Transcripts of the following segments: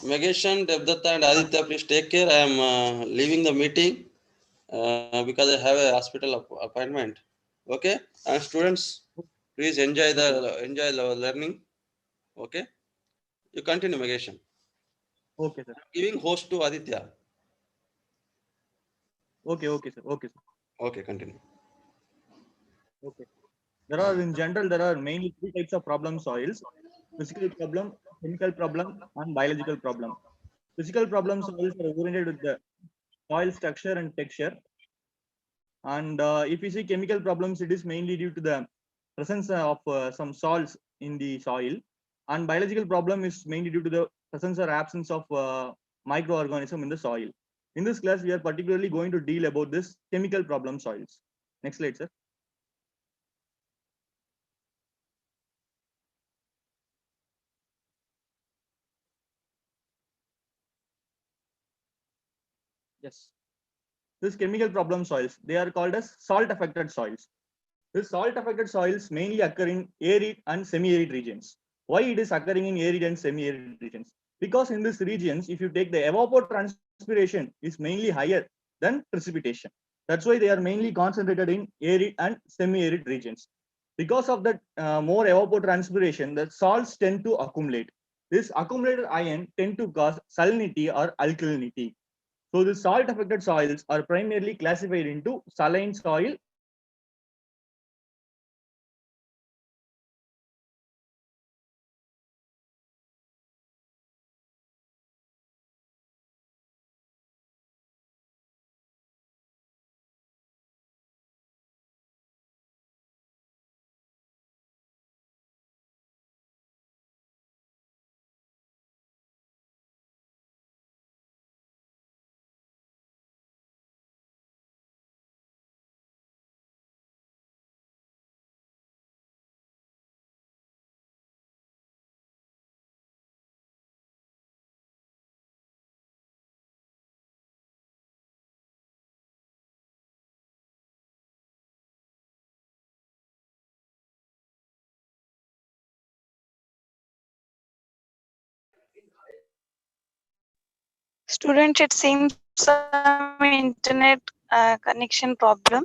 Megeshan, Devdatta and Aditya, please take care. I am leaving the meeting because I have a hospital appointment. Okay, and students, please enjoy the learning. Okay, you continue, Megeshan. Okay, sir. Giving host to Aditya. Okay, sir. Okay, sir. Okay, continue. Okay. There are mainly three types of problem soils: physical problem, chemical problem, and biological problem. Physical problem soils are oriented with the soil structure and texture. And if you see chemical problems, it is mainly due to the presence of some salts in the soil. And biological problem is mainly due to the presence or absence of microorganism in the soil. In this class, we are particularly going to deal about this chemical problem soils. Next slide, sir. Yes. This chemical problem soils, they are called as salt affected soils. These salt affected soils mainly occur in arid and semi-arid regions. Why it is occurring in arid and semi-arid regions? Because in these regions, if you take the evapotranspiration is mainly higher than precipitation. That's why they are mainly concentrated in arid and semi-arid regions. Because of that more evapotranspiration, the salts tend to accumulate. This accumulated ion tend to cause salinity or alkalinity. So the salt affected soils are primarily classified into saline soil and alkaline soil. Next slide, sir. Student, it seems some internet connection problem.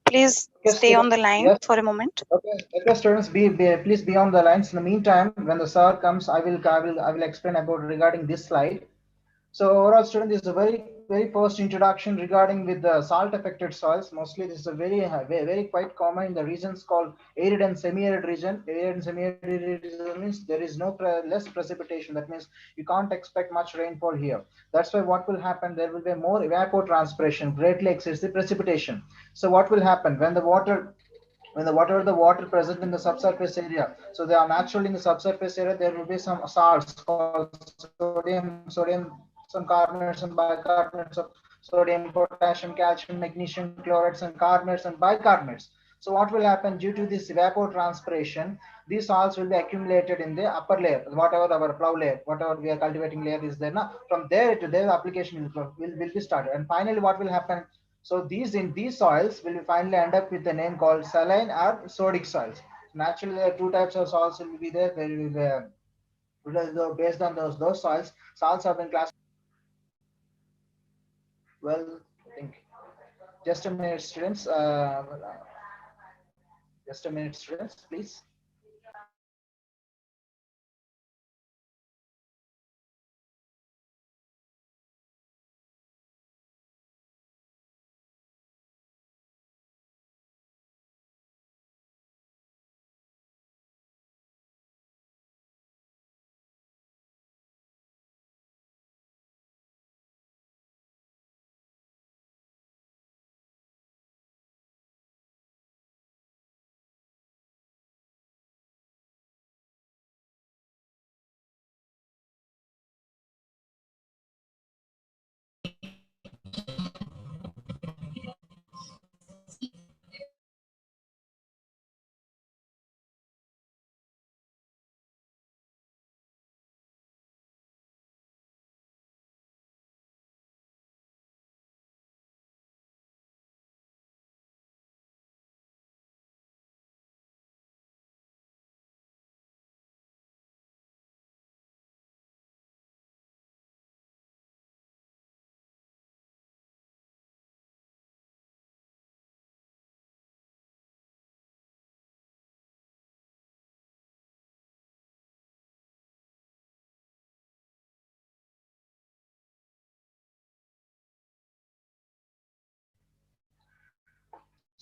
Please stay on the line for a moment. Okay, students, please be on the lines. In the meantime, when the sir comes, I will explain about regarding this slide. So overall, student, this is a very first introduction regarding with the salt affected soils. Mostly this is a very quite common in the regions called arid and semi-arid region. Arid and semi-arid region means there is less precipitation. That means you can't expect much rainfall here. That's why what will happen, there will be more evapotranspiration, greatly exceeds the precipitation. So what will happen when the whatever the water present in the subsurface area, so they are naturally in the subsurface area, there will be some salts called sodium, some carbonates and bicarbonates of sodium, potassium, calcium, magnesium, chlorates and carbonates and bicarbonates. So what will happen due to this evapotranspiration, these salts will be accumulated in the upper layer, whatever our plow layer, whatever we are cultivating layer is there now. From there to there, the application will be started. And finally, what will happen? So these soils will finally end up with a name called saline or sodic soils. Naturally, there are two types of soils will be there. There will be based on those salts have been classified. Well, I think just a minute, students. Just a minute, students, please.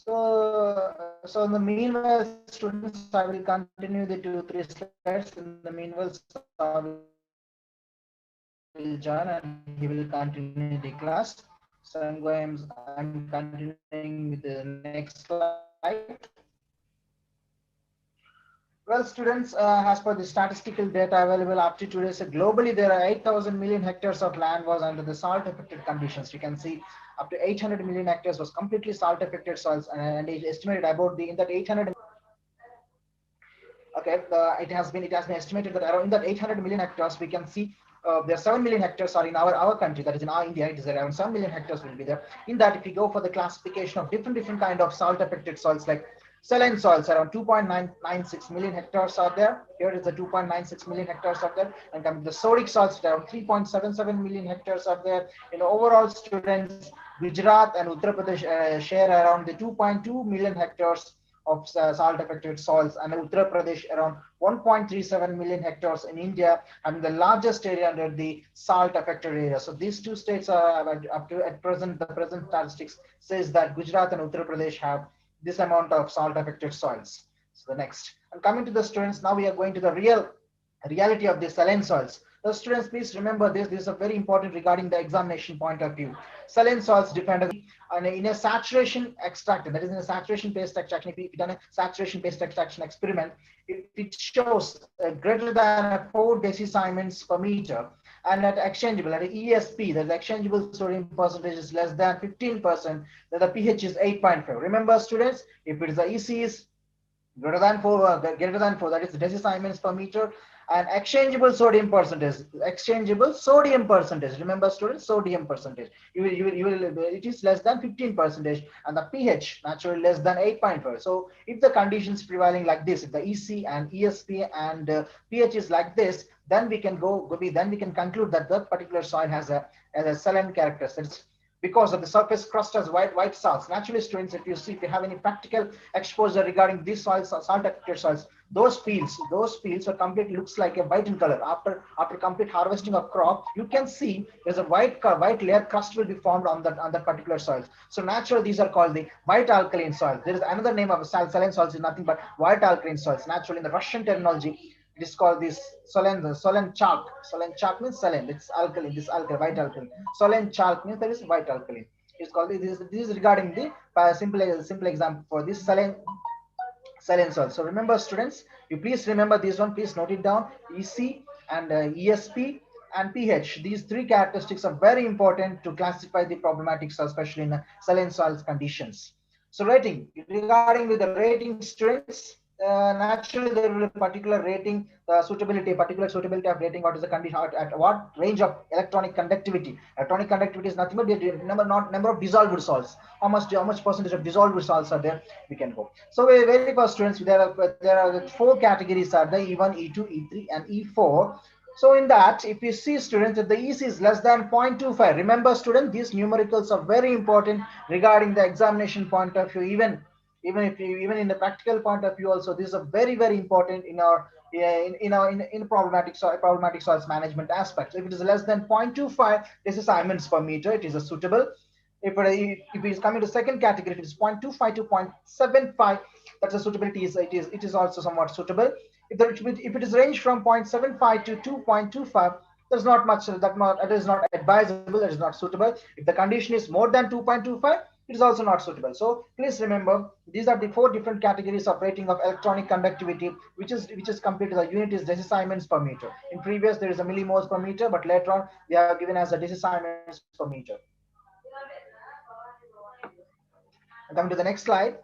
So in the meanwhile, students, I will continue the 2-3 slides. In the meanwhile, sir will join and he will continue the class. So I'm continuing with the next slide. Well, students, as per the statistical data available up to today, so globally there are 8,000 million hectares of land was under the salt-affected conditions. You can see up to 800 million hectares was completely salt-affected soils, and it estimated about in that 800. Okay, it has been estimated that around in that 800 million hectares we can see there are 7 million hectares are in our country, that is in our India. It is around 7 million hectares will be there. In that, if we go for the classification of different kind of salt affected soils, like saline soils, around 2.996 million hectares are there. Here is the 2.96 million hectares are there, and coming to the sodic soils, around 3.77 million hectares are there. In overall, students, Gujarat and Uttar Pradesh share around the 2.2 million hectares of salt affected soils, and Uttar Pradesh around 1.37 million hectares in India, and the largest area under the salt affected area. So these two states are up to at present, the present statistics says that Gujarat and Uttar Pradesh have this amount of salt affected soils. So the next, and coming to the students, now we are going to the reality of the saline soils. So students, please remember this. This is a very important regarding the examination point of view. Saline soils depend on in a saturation extraction, that is in a saturation based extraction. If you've done a saturation based extraction experiment, it shows greater than 4 decisiemens per meter, and at exchangeable, at ESP, the exchangeable sodium percentage is less than 15%, then the pH is 8.5. Remember, students, if it is the EC is greater than 4, that is decisiemens per meter, and exchangeable sodium percentage, remember students, sodium percentage, it is less than 15%, and the pH naturally less than 8.5. So if the conditions prevailing like this, if the EC and ESP and pH is like this, then we can conclude that that particular soil has a saline characteristics, because of the surface crust as white salts. Naturally, students, if you have any practical exposure regarding these soils, salt affected soils, those fields are completely looks like a white in color. After complete harvesting of crop, you can see there's a white layer crust will be formed on that particular soils. So naturally, these are called the white alkaline soils. There is another name of saline soils is nothing but white alkaline soils. Naturally, in the Russian terminology, it is called this Saline chalk. Saline chalk means saline. It's alkaline. This alkaline, white alkaline. Saline chalk means there is white alkaline. It's called this is regarding the simple example for this saline soil. So remember, students, you please remember this one. Please note it down. EC and ESP and pH. These three characteristics are very important to classify the problematics, especially in saline soils conditions. So rating, regarding with the rating, students, naturally there will be a particular rating, particular suitability of rating. What is the condition, at what range of electronic conductivity? Electronic conductivity is nothing but the number of dissolved salts. How much percentage of dissolved salts are there? We can go. So very first, students, there are 4 categories are there: E1, E2, E3, and E4. So in that, if you see, students, that the EC is less than 0.25. Remember, students, these numericals are very important regarding the examination point of view. Even in the practical point of view, also these are very important in our in problematic soils management aspects. If it is less than 0.25 decisiemens per meter, it is a suitable. If it is coming to second category, if it is 0.25 to 0.75, that's a suitability. It is also somewhat suitable. If it is range from 0.75 to 2.25, there's not much that is not advisable, that is not suitable. If the condition is more than 2.25, it is also not suitable. So please remember, these are the 4 different categories of rating of electronic conductivity, which is compared to the unit is decisiemens per meter. In previous, there is a millimoles per meter, but later on they are given as a decisiemens per meter. Coming to the next slide.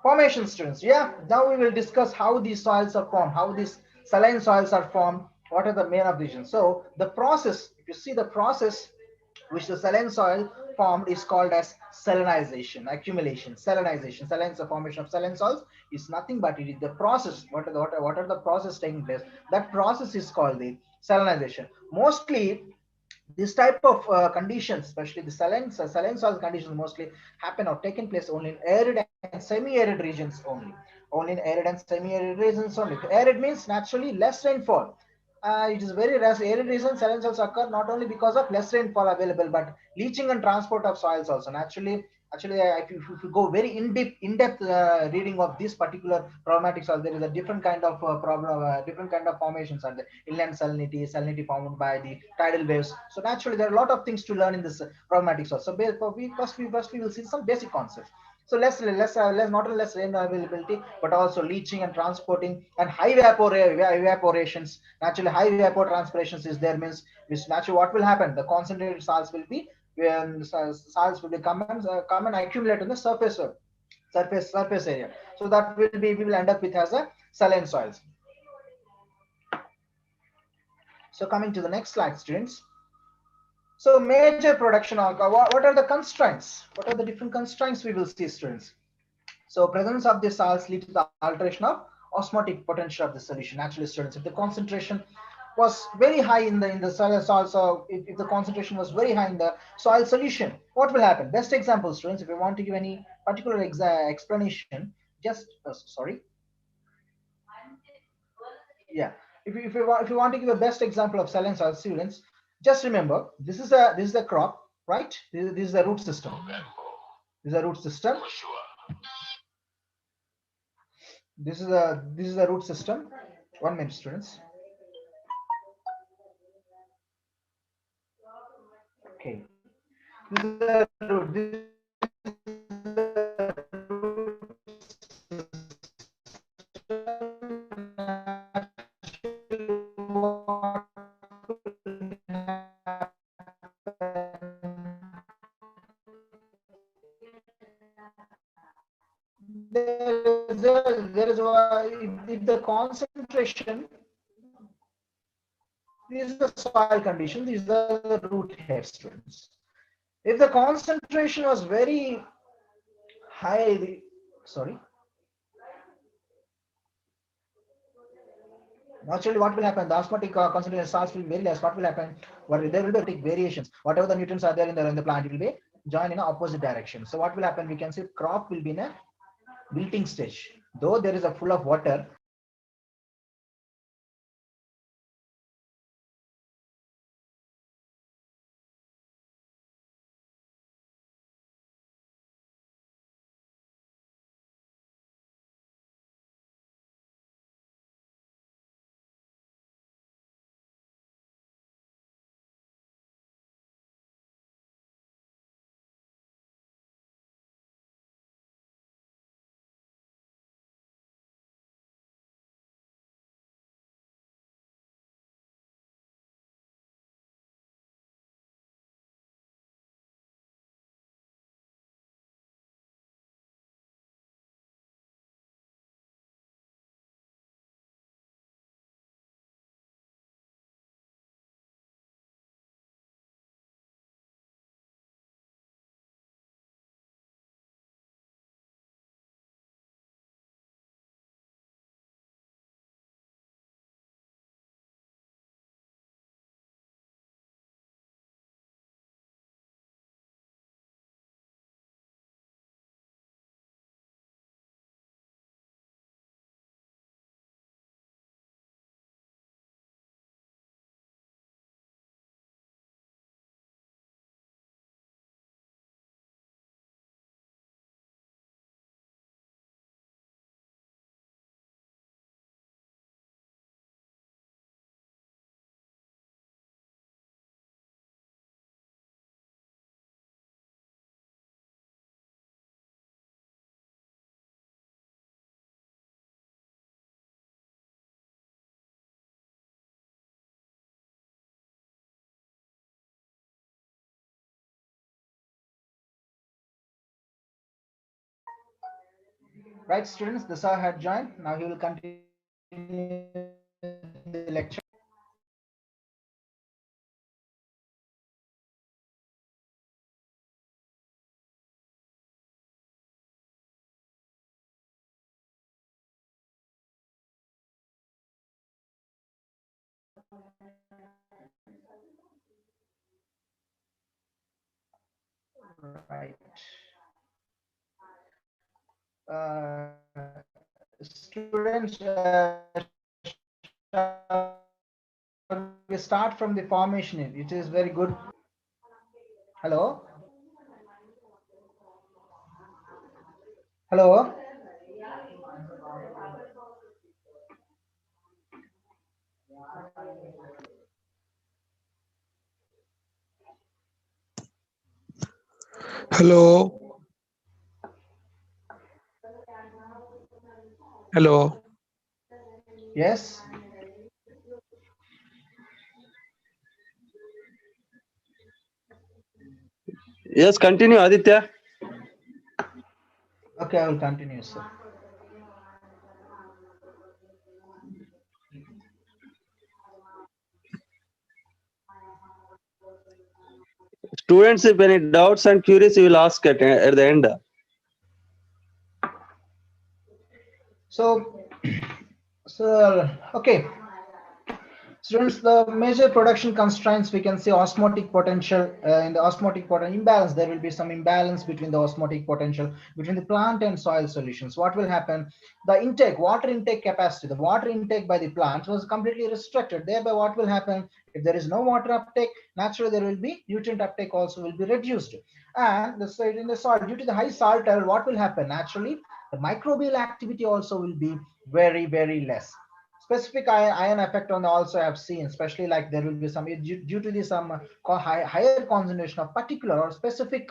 Formation, students. Yeah, now we will discuss how these soils are formed, how these saline soils are formed, what are the main objections. So the process, if you see the process which the saline soil formed is called as salinization, accumulation, salinization. Saline, the formation of saline soils is nothing but it is the process. What are the process taking place? That process is called the salinization. Mostly this type of conditions, especially the saline soil conditions, mostly happen or taken place only in arid and semi-arid regions only. Only in arid and semi-arid regions only. Arid means naturally less rainfall. It is very rare. Arid regions, saline soils occur not only because of less rainfall available, but leaching and transport of soils also. Naturally, Actually, if you go very in-depth reading of this particular problematic soil, there is a different kind of problem, different kind of formations and the inland salinity, salinity formed by the tidal waves. So naturally, there are a lot of things to learn in this problematic soil. So first we will see some basic concepts. So less not only less rain availability, but also leaching and transporting and high evaporations. Naturally, high evapotranspirations is there, means which naturally what will happen? The concentrated salts will be when salts will come and accumulate in the surface area. So that will be, we will end up with as a saline soils. So coming to the next slide, students. So major production what are the constraints? What are the different constraints we will see, students? So presence of the salts leads to the alteration of osmotic potential of the solution. Actually, students, if the concentration was very high in the soil, so if the concentration was very high in the soil solution, what will happen? Best example, students, if you want to give any particular explanation, just sorry, yeah. If you want to give a best example of saline soil, students, just remember this is a crop, right? This is the root system. This is a root system. This is a root system. 1 minute, students. Okay. This is the root. This is there is if the concentration, this is the soil condition, these are the root hairs, students. If the concentration was very high, sorry, naturally what will happen? The osmotic concentration of salts will be very less. What will happen? There will be variations. Whatever the nutrients are there in the plant, it will be joined in an opposite direction. So what will happen? We can see crop will be in a wilting stage. Though there is a full of water, right, students? The sir had joined. Now he will continue the lecture. Right. Students, we start from the formation. It is very good. Hello. Hello. Hello. Hello. Yes. Yes, continue, Aditya. Okay, I will continue, sir. Students, if any doubts and queries, you will ask at the end. So, okay. Students, the major production constraints we can see osmotic potential. In the osmotic potential imbalance, there will be some imbalance between the osmotic potential between the plant and soil solutions. What will happen? The intake, water intake capacity, the water intake by the plant was completely restricted. Thereby, what will happen? If there is no water uptake, naturally there will be nutrient uptake also will be reduced. And in the soil, due to the high salt level, what will happen? Naturally, the microbial activity also will be very, very less. Specific ion effect on also I have seen, especially like there will be some due to this some higher concentration of particular or specific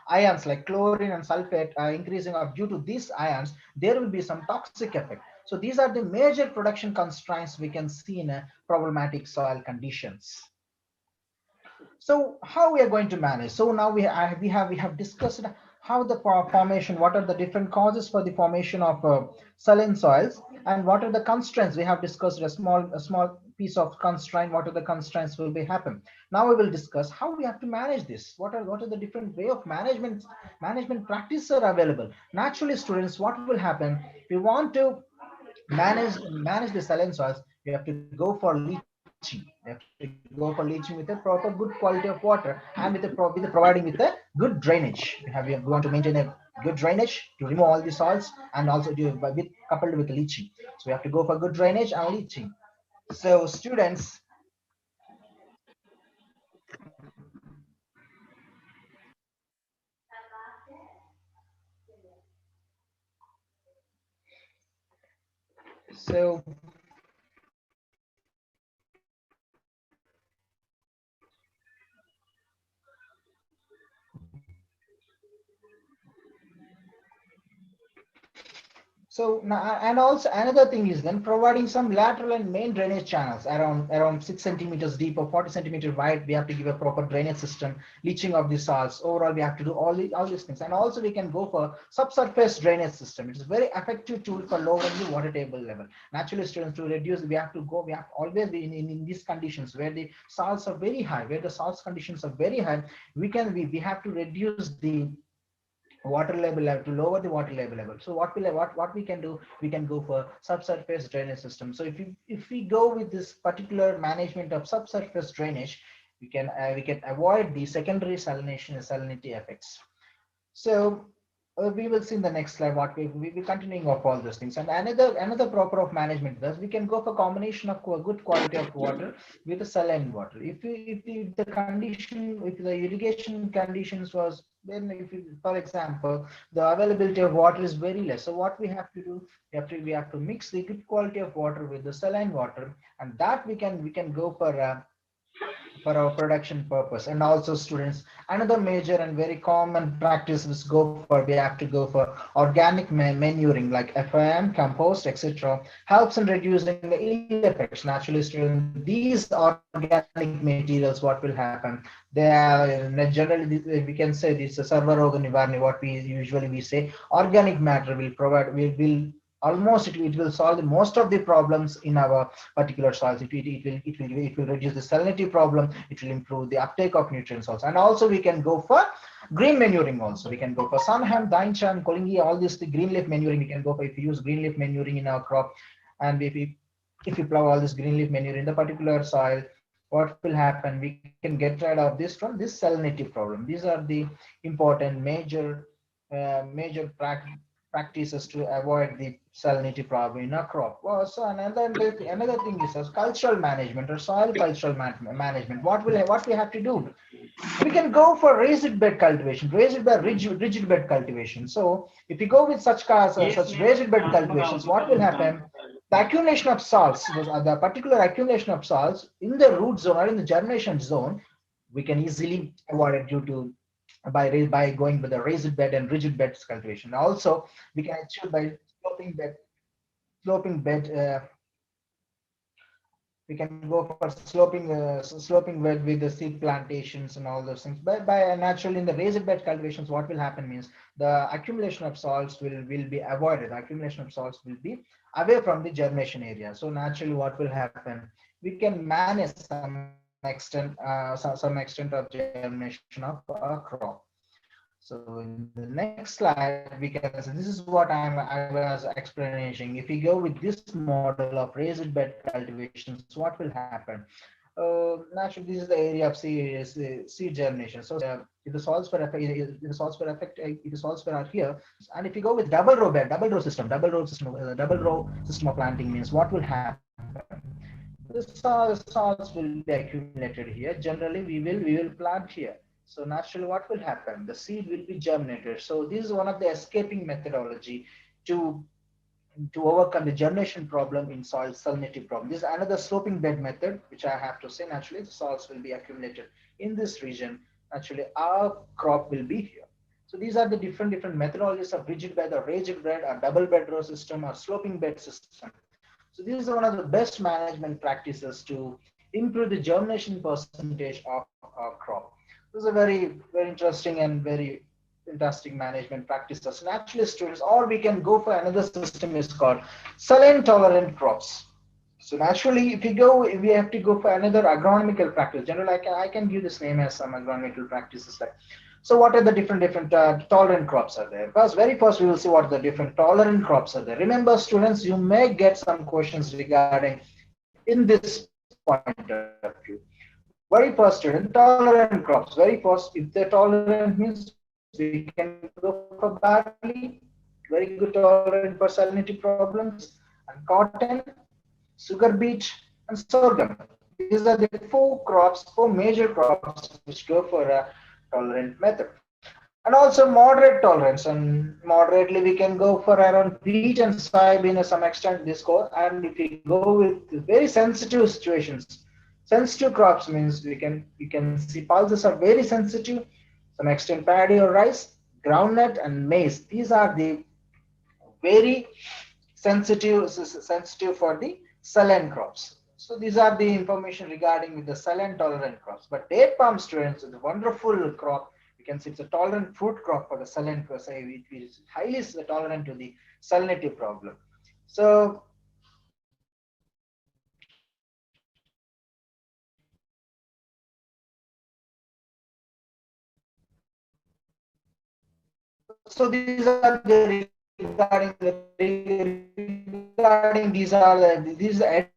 ions like chlorine and sulfate increasing up. Due to these ions, there will be some toxic effect. So these are the major production constraints we can see in problematic soil conditions. So how we are going to manage? So now we have discussed how the formation, what are the different causes for the formation of saline soils, and what are the constraints. We have discussed a small piece of constraint. What are the constraints will be happen? Now we will discuss how we have to manage this. What are the different way of management practices are available. Naturally, students, what will happen? We want to manage the saline soils. You have to go for leaching. You have to go for leaching with a proper good quality of water and with providing with a good drainage. You want to maintain a good drainage to remove all the salts and also coupled with leaching. So we have to go for good drainage and leaching. So students, so So and also another thing is then providing some lateral and main drainage channels around 6 centimeters deep or 40 centimeter wide. We have to give a proper drainage system, leaching of the salts. Overall, we have to do all these things. And also we can go for subsurface drainage system. It is a very effective tool for lowering the water table level. Naturally, students, to reduce, we have to always be in these conditions where the salts are very high, where the salts conditions are very high. We have to reduce the water level to lower the water level. So what we can do, we can go for subsurface drainage system. So if we go with this particular management of subsurface drainage, we can avoid the secondary salination and salinity effects. So we will see in the next slide what we be continuing of all those things. And another proper of management does, we can go for combination of good quality of water with the saline water. If the irrigation conditions was, then for example, the availability of water is very less. So what we have to do, we have to mix the good quality of water with the saline water, and that we can go for our production purpose. And also students, another major and very common practice is we have to go for organic manuring like FIM, compost, etc. helps in reducing the ill effects. Naturally, students, these organic materials, what will happen, they are generally, we can say this Sarvaroga Nivarni, what we usually say, organic matter will almost it will solve the most of the problems in our particular soils. It will reduce the salinity problem. It will improve the uptake of nutrients also. And also we can go for green manuring also. We can go for Sunham, Dainchan, Kolingi, all this, the green leaf manuring we can go for. If you use green leaf manuring in our crop, and if you plow all this green leaf manure in the particular soil, what will happen? We can get rid of this from this salinity problem. These are the important major practices to avoid the salinity problem in a crop. Well, so another thing is cultural management or soil cultural management. What we have to do? We can go for raised bed cultivation, raised bed, rigid bed cultivation. So if you go with such raised bed cultivations, what will happen? The accumulation of salts, the particular accumulation of salts in the root zone or in the germination zone, we can easily avoid it due to by going with the raised bed and rigid bed cultivation. Also, we can achieve by sloping bed. We can go for sloping bed with the seed plantations and all those things. But by naturally in the raised bed cultivations, what will happen means the accumulation of salts will be avoided. The accumulation of salts will be away from the germination area. So naturally, what will happen? We can manage some extent of germination of a crop. So in the next slide, we can see this is what I was explaining. If we go with this model of raised bed cultivations, what will happen? Naturally, this is the area of seed germination. So if the salts per effect, if the salts per are here, and if you go with double row system, double row system of planting means what will happen? The salts will be accumulated here. Generally, we will plant here. So naturally, what will happen? The seed will be germinated. So this is one of the escaping methodology to overcome the germination problem in soil salinity problem. This is another sloping bed method, which I have to say. Naturally, the salts will be accumulated in this region. Naturally, our crop will be here. So these are the different methodologies of rigid bed or raised bed or double bed row system or sloping bed system. So this is one of the best management practices to improve the germination percentage of our crop. This is a very interesting and very fantastic management practices. Naturally, students, or we can go for another system is called saline tolerant crops. So naturally, if we have to go for another agronomical practice, generally I can give this name as some agronomical practices like. So what are the different tolerant crops are there? First, very first we will see what the different tolerant crops are there. Remember, students, you may get some questions regarding in this point of view. Very first, student, tolerant crops. Very first, if they're tolerant means we can go for barley, very good tolerant for salinity problems, and cotton, sugar beet, and sorghum. These are the four major crops which go for a tolerant method. And also moderate tolerance, and moderately we can go for around wheat and soybean to some extent this go. And if we go with very sensitive situations, sensitive crops means you can see pulses are very sensitive, some extent paddy or rice, groundnut and maize. These are the very sensitive for the saline crops. So these are the information regarding with the saline tolerant crops. But date palm, students, is a wonderful crop. You can see it's a tolerant fruit crop for the saline, it is highly tolerant to the salinity problem. So these are the regarding these are the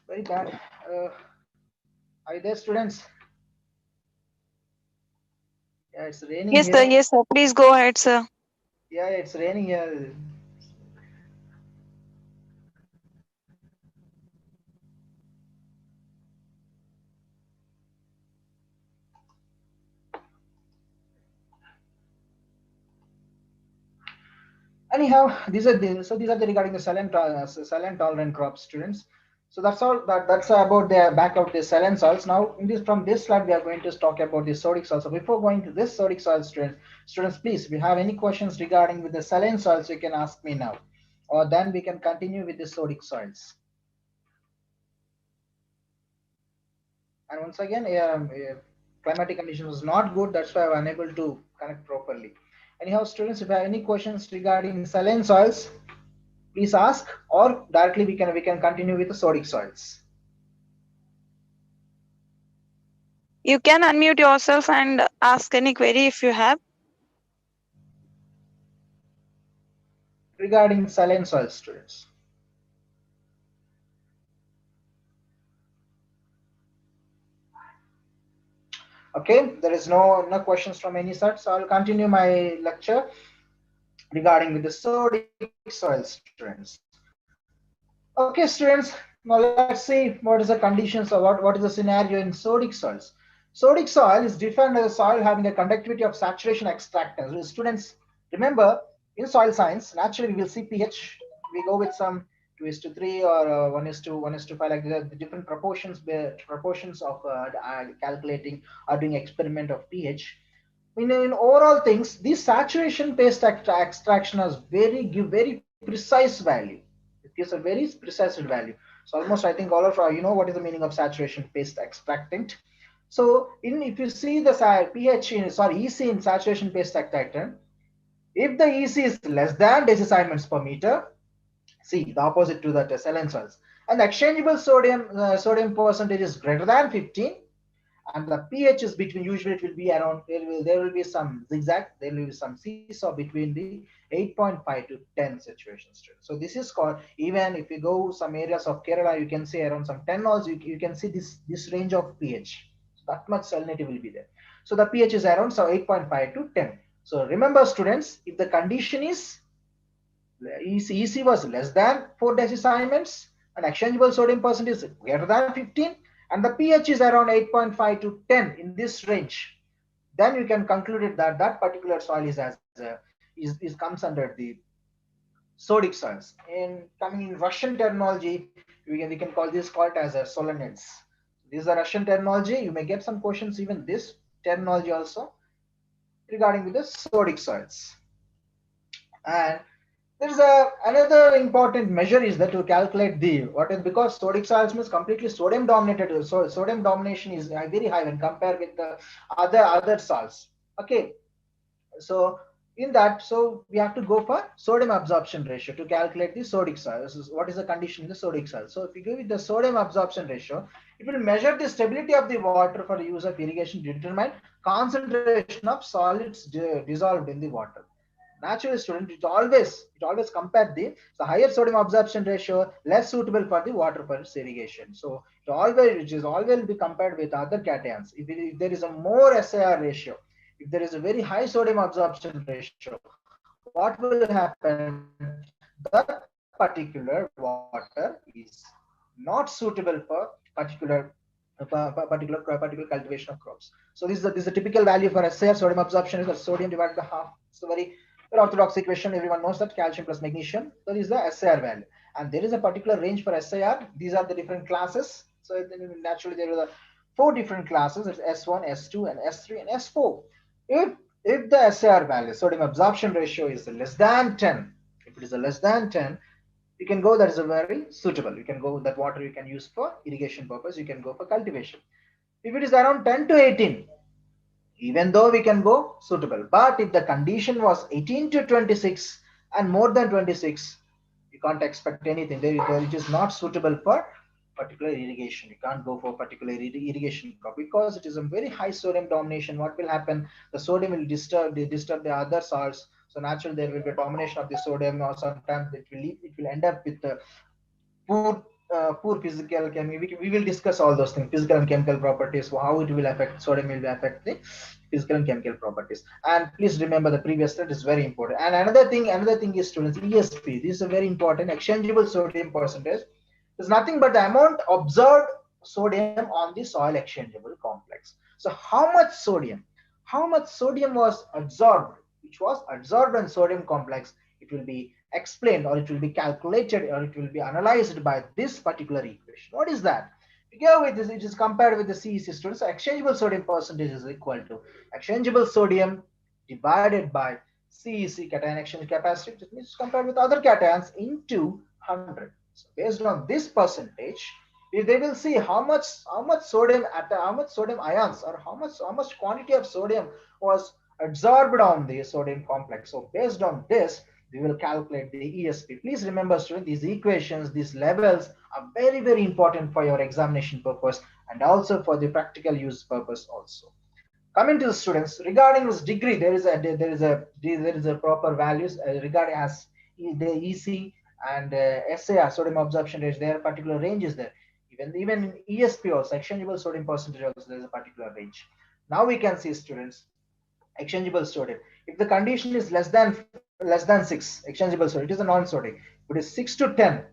very bad. Are you there, students? Yeah, it's raining Yes, sir. here. Yes, sir. Please go ahead, sir. Yeah, it's raining here. Anyhow, these are regarding the saline tolerant crops, students. So that's all. That's about the back of the saline soils. Now, from this slide, we are going to talk about the sodic soils. So before going to this sodic soil, students, please, if you have any questions regarding with the saline soils, you can ask me now, or then we can continue with the sodic soils. And once again, climatic condition was not good. That's why I'm unable to connect properly. Anyhow, students, if you have any questions regarding saline soils, please ask, or directly we can continue with the sodic soils. You can unmute yourself and ask any query if you have. Regarding saline soils, students. Okay, there is no questions from any side, so I'll continue my lecture regarding with the sodic soil, students. Okay, students, now let's see what is the conditions or what is the scenario in sodic soils. Sodic soil is defined as a soil having a conductivity of saturation extractants. Students, remember, in soil science, naturally we will see pH. We go with some 2:3 or 1:5, like the different proportions of calculating or doing experiment of pH. In overall things, this saturation paste extraction has give very precise value. It gives a very precise value. So almost, I think all of you know what is the meaning of saturation paste extractant. So if you see the pH EC in saturation paste extractant, if the EC is less than decisiemens per meter, see the opposite to the saline soils, and the exchangeable sodium percentage is greater than 15, and the pH is between, usually it will be around, there will be some zigzag, there will be some seesaw between the 8.5 to 10 situations. So this is called, even if you go some areas of Kerala, you can see around some 10 also, you can see this range of pH. So that much salinity will be there. So the pH is around 8.5 to 10. So remember, students, if the condition is EC was less than 4 decisiemens and exchangeable sodium percentage is greater than 15, and the pH is around 8.5 to 10 in this range, then you can conclude that that particular soil comes under the sodic soils. In coming in Russian terminology, we can call this called as a solenids. This is a Russian terminology. You may get some questions even this terminology also regarding with the sodic soils. And there is another important measure is that to calculate because sodic soils means completely sodium dominated. So sodium domination is very high when compared with the other salts. Okay, so in that, so we have to go for sodium absorption ratio to calculate the sodic soils. What is the condition in the sodic soil? So if you go with the sodium absorption ratio, it will measure the stability of the water for the use of irrigation to determine concentration of solids dissolved in the water. Naturally, student, it always compare the higher sodium absorption ratio less suitable for the water for irrigation. So it is always be compared with other cations. If there is a more SAR ratio, if there is a very high sodium absorption ratio, what will happen? That particular water is not suitable for particular cultivation of crops. So this is a typical value for SAR. Sodium absorption is the sodium divided by half. It's a very orthodox equation. Everyone knows that calcium plus magnesium. So this is the SAR value, and there is a particular range for SAR. These are the different classes. So naturally there are 4 different classes. It's S1, S2, and S3, and S4. If the SAR value, sodium absorption ratio, is less than 10, if it is less than 10, you can go, that is a very suitable. You can go, that water you can use for irrigation purpose, you can go for cultivation. If it is around 10 to 18, even though we can go suitable, but if the condition was 18 to 26 and more than 26, you can't expect anything. It is not suitable for particular irrigation. You can't go for particular irrigation crop because it is a very high sodium domination. What will happen? The sodium will disturb the other salts. So naturally there will be a domination of the sodium, or sometimes it will end up with the poor physical chemical. We will discuss all those things, physical and chemical properties, how it will affect sodium will affect the physical and chemical properties. And please remember the previous slide is very important. And another thing is, students, ESP. This is a very important. Exchangeable sodium percentage is nothing but the amount observed sodium on the soil exchangeable complex. So how much sodium was absorbed, which was absorbed on sodium complex it will be explained, or it will be calculated, or it will be analyzed by this particular equation. What is that? We go with this, it is compared with the CEC students. So exchangeable sodium percentage is equal to exchangeable sodium divided by CEC cation exchange capacity, which means compared with other cations, into 100. So based on this percentage, they will see how much sodium ions, or how much quantity of sodium was absorbed on the sodium complex. So based on this, we will calculate the ESP. Please remember, students, these equations, these levels are very, very important for your examination purpose and also for the practical use purpose also. Coming to the students, regarding this degree, there is a proper values regarding as the EC and SAR, sodium absorption rate. There are particular ranges there. Even in ESP also, exchangeable sodium percentage also, there is a particular range. Now we can see, students, exchangeable sodium. If the condition is less than 6, exchangeable sodium, it is a non-sodic. If it is 6 to 10,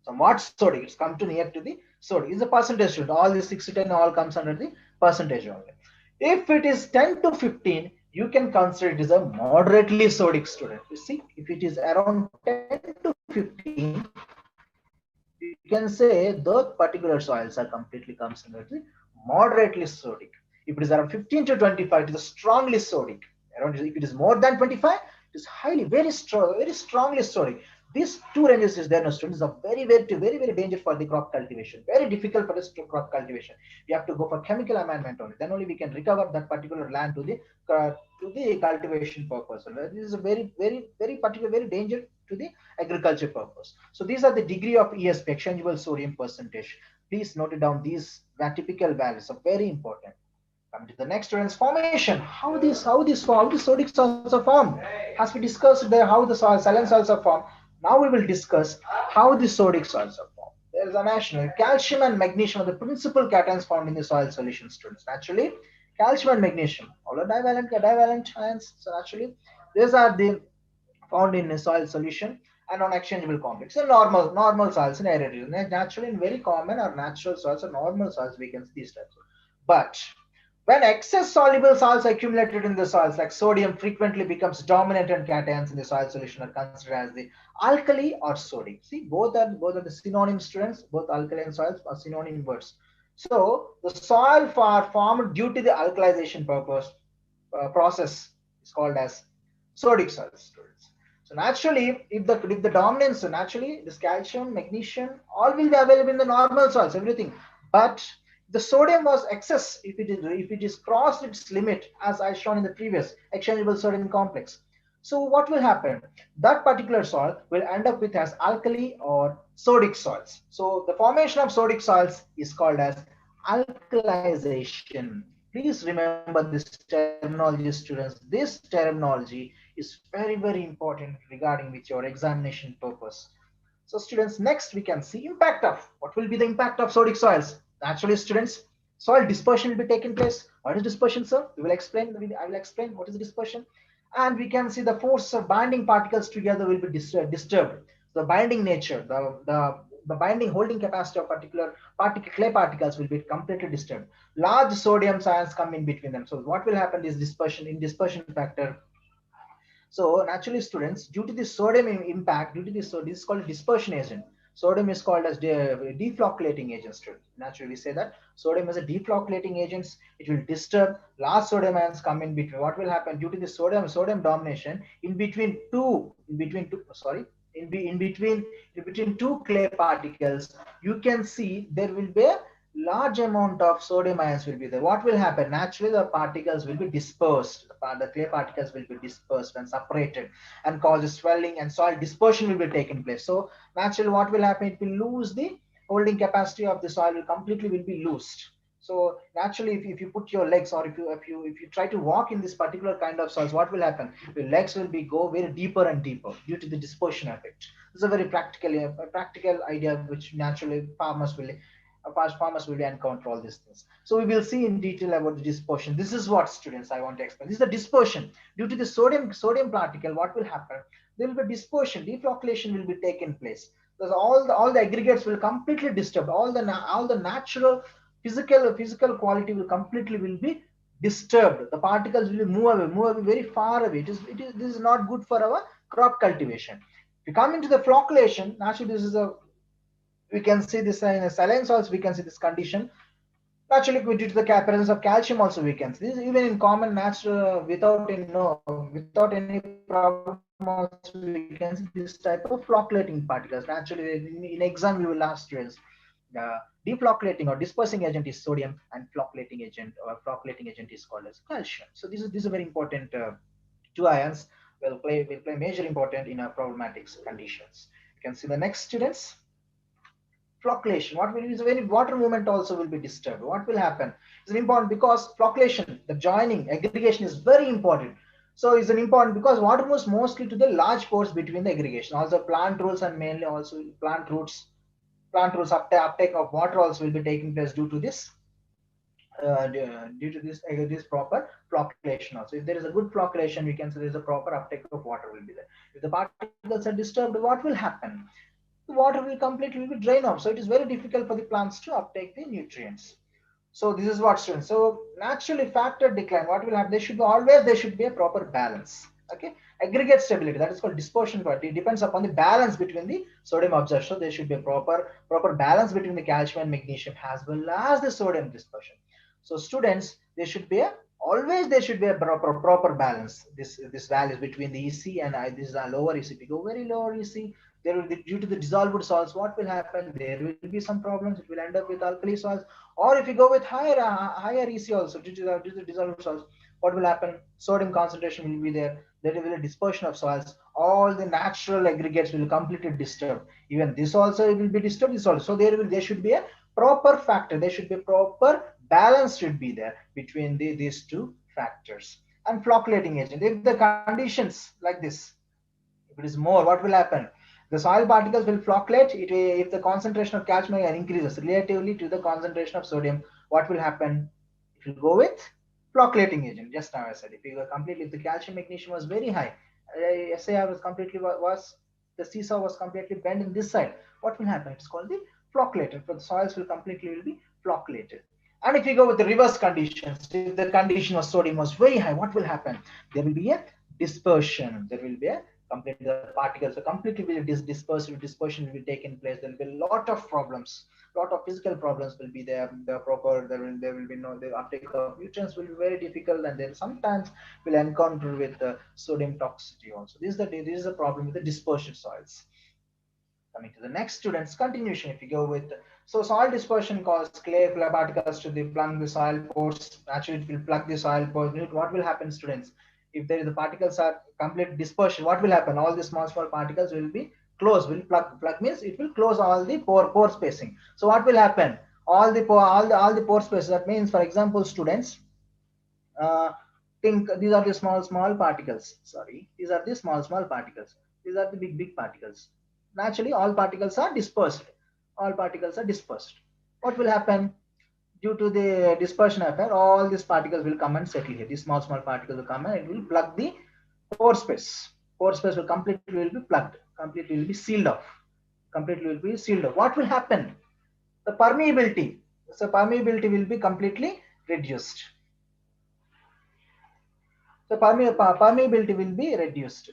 somewhat sodic, it's come to near to the sodic. It's a percentage student. All the 6 to 10 all comes under the percentage only. If it is 10 to 15, you can consider it as a moderately sodic student. You see, if it is around 10 to 15, you can say those particular soils are completely comes under the moderately sodic. If it is around 15 to 25, it is a strongly sodic. Around, if it is more than 25, it is highly, very strongly sodic. These two ranges is there, no students, are very dangerous for the crop cultivation. Very difficult for us to crop cultivation. We have to go for chemical amendment only. Then only we can recover that particular land to the cultivation purpose. This is a very particular, very dangerous to the agriculture purpose. So these are the degree of ESP, exchangeable sodium percentage. Please note it down. These typical values are very important. Coming to the next, students, formation. How the sodic salts are formed. As we discussed there, how the saline salts are formed. Now we will discuss how the sodic salts are formed. There is a national calcium and magnesium are the principal cations found in the soil solution, students. Naturally, calcium and magnesium, all are divalent ions. So naturally, these are the found in a soil solution and on exchangeable complex. So normal soils in aerated. Naturally, in very common or natural soils or normal soils, we can see these types. But when excess soluble salts accumulated in the soils, like sodium, frequently becomes dominant and cations in the soil solution are considered as the alkali or sodic. See, both are the synonym, students. Both alkaline soils are synonym words. So the soil formed due to the alkalization process is called as sodic soils, students. So naturally, if the dominance, so naturally this calcium, magnesium, all will be available in the normal soils, everything. But the sodium was excess if it is crossed its limit, as I shown in the previous exchangeable sodium complex. So what will happen? That particular soil will end up with as alkali or sodic soils. So the formation of sodic soils is called as alkalization. Please remember this terminology, students. This terminology is very important regarding with your examination purpose. So students, next we can see impact of, what will be the impact of sodic soils? Naturally, students, soil dispersion will be taking place. What is dispersion, sir? I will explain what is dispersion. And we can see the force of binding particles together will be disturbed. The binding nature, the binding holding capacity of particular clay particles will be completely disturbed. Large sodium ions come in between them. So what will happen is dispersion factor. So naturally, students, due to the sodium impact, this is called dispersion agent. Sodium is called as deflocculating agent. Naturally, we say that sodium is a deflocculating agent. It will disturb. Large sodium ions come in between. What will happen due to the sodium domination in between two clay particles? You can see there will be a large amount of sodium ions will be there. What will happen? Naturally, the particles will be dispersed. The clay particles will be dispersed and separated and causes swelling, and soil dispersion will be taking place. So naturally, what will happen? It will lose the holding capacity of the soil. Will completely be loosed. So naturally, if you put your legs, or if you try to walk in this particular kind of soils, what will happen? Your legs will go very deeper and deeper due to the dispersion effect. This is a very practical idea which naturally farmers will encounter all these things. So we will see in detail about the dispersion. This is what, students, I want to explain. This is the dispersion. Due to the sodium particle, what will happen? There will be dispersion, deflocculation will be taken place. Because all the aggregates will completely disturb. All the natural physical quality will completely be disturbed. The particles will move away very far away. This is not good for our crop cultivation. If you come into the flocculation, naturally this is a, we can see this in a saline soils, we can see this condition. Naturally, due to the presence of calcium also we can see this, even in common natural, without any problem also we can see this type of flocculating particles. Naturally, in exam we will ask students, the deflocculating or dispersing agent is sodium, and flocculating agent is called as calcium. So these are very important two ions will play major important in our problematic conditions. You can see the next, students. Flocculation. What will be when water movement also will be disturbed? What will happen? It's important because flocculation, the joining, aggregation is very important. So it's an important because water moves mostly to the large pores between the aggregation. Also plant roots and mainly also plant roots uptake of water also will be taking place due to this this proper flocculation also. If there is a good flocculation, we can say there is a proper uptake of water will be there. If the particles are disturbed, what will happen? The water will completely be drained off. So it is very difficult for the plants to uptake the nutrients. So this is what, students. So naturally factor decline, what will happen? There should be a proper balance. Okay, aggregate stability, that is called dispersion part. It depends upon the balance between the sodium absorption. There should be a proper balance between the calcium and magnesium as well as the sodium dispersion. So students, there should be a proper balance. This values between the EC and this is a lower EC. If you go very lower EC, there will be, due to the dissolved salts, what will happen? There will be some problems. It will end up with alkali salts. Or if you go with higher EC also, due to the dissolved salts, what will happen? Sodium concentration will be there. There will be a dispersion of salts. All the natural aggregates will completely disturbed. Even this also will be disturbed. This also. So there should be a proper factor. There should be a proper balance should be there between these two factors. And flocculating agent. If the conditions like this, if it is more, what will happen? The soil particles will flocculate if the concentration of calcium increases relatively to the concentration of sodium. What will happen? It will go with flocculating agent. Just now I said, if the calcium magnesium was very high, SAR the seesaw was completely bent in this side. What will happen? It's called the flocculated. So the soils will be flocculated. And if you go with the reverse conditions, if the condition of sodium was very high, what will happen? There will be a dispersion. There will be a the particles are completely dispersion will be taking place. There will be a lot of problems, lot of physical problems will be there. There will be no, the uptake of nutrients will be very difficult, and then sometimes will encounter with sodium toxicity also. This is a problem with the dispersion soils. Coming to the next, students, continuation. If you go with, so soil dispersion causes clay particles to plug the soil pores. Actually, it will plug the soil pores. What will happen, students? If there is the particles are complete dispersion, what will happen? All the small particles will be closed. Will plug means it will close all the pore spacing. So what will happen? All the pore spaces. That means, for example, students, think these are the small particles. Sorry, these are the small particles. These are the big particles. Naturally, all particles are dispersed. All particles are dispersed. What will happen? Due to the dispersion effect, all these particles will come and settle here. These small particles will come and it will plug the pore space. Pore space will completely be plugged. Completely will be sealed off. Completely will be sealed off. What will happen? The permeability. So permeability will be completely reduced. So permeability will be reduced.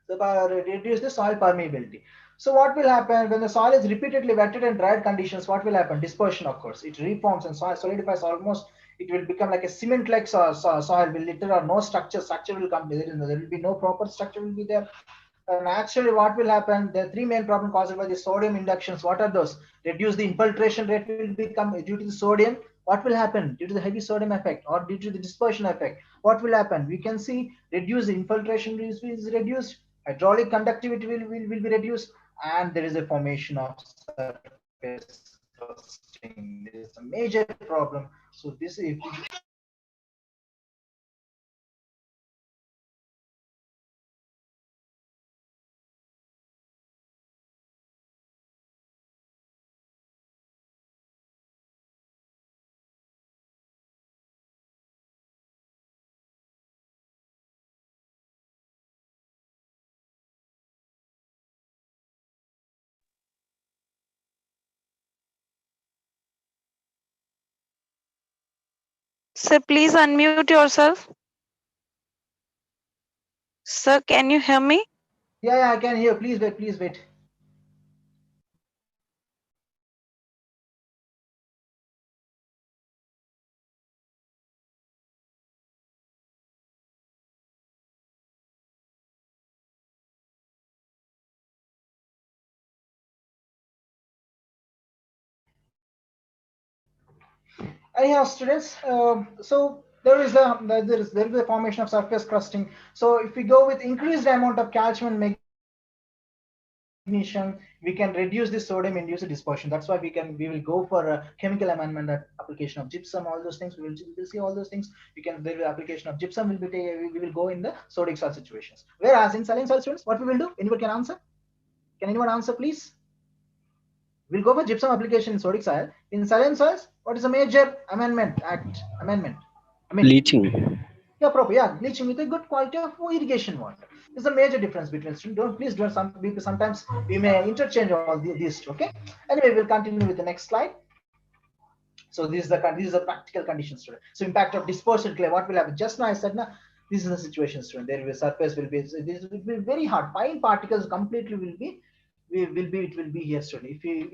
So reduce the soil permeability. So what will happen when the soil is repeatedly wetted and dried conditions? What will happen? Dispersion, of course. It reforms and soil solidifies almost. It will become like a cement-like soil. Will little or no structure. Structure will come. There will be no proper structure will be there. Actually, what will happen? The three main problems caused by the sodium inductions. What are those? Reduce the infiltration rate will become due to the sodium. What will happen due to the heavy sodium effect or due to the dispersion effect? What will happen? We can see reduce the infiltration is reduced. Hydraulic conductivity will be reduced, and there is a formation of surface crusting. This is a major problem. So this is Sir, please unmute yourself. Sir, can you hear me? Yeah, I can hear. Please wait, please wait. Anyhow, students, so there is a formation of surface crusting. So if we go with increased amount of calcium and magnesium, we can reduce the sodium induced dispersion. That's why we will go for a chemical amendment, that application of gypsum, all those things. We will see all those things. The application of gypsum will be we will go in the sodic soil situations. Whereas in saline soil, students, what we will do? Anyone can answer? Can anyone answer, please? We'll go for gypsum application in sodic soil. In saline soils, what is a major amendment? Bleaching. Yeah, proper. Yeah, bleaching with a good quality of irrigation water. There's a major difference between students. Please don't sometimes we may interchange all these two. Okay. Anyway, we'll continue with the next slide. So this is a practical condition, student. So impact of dispersed clay. What will happen? Just now I said, now this is the situation, student. There will be surface will be this will be very hard. Fine particles completely will be it will be here, student. If you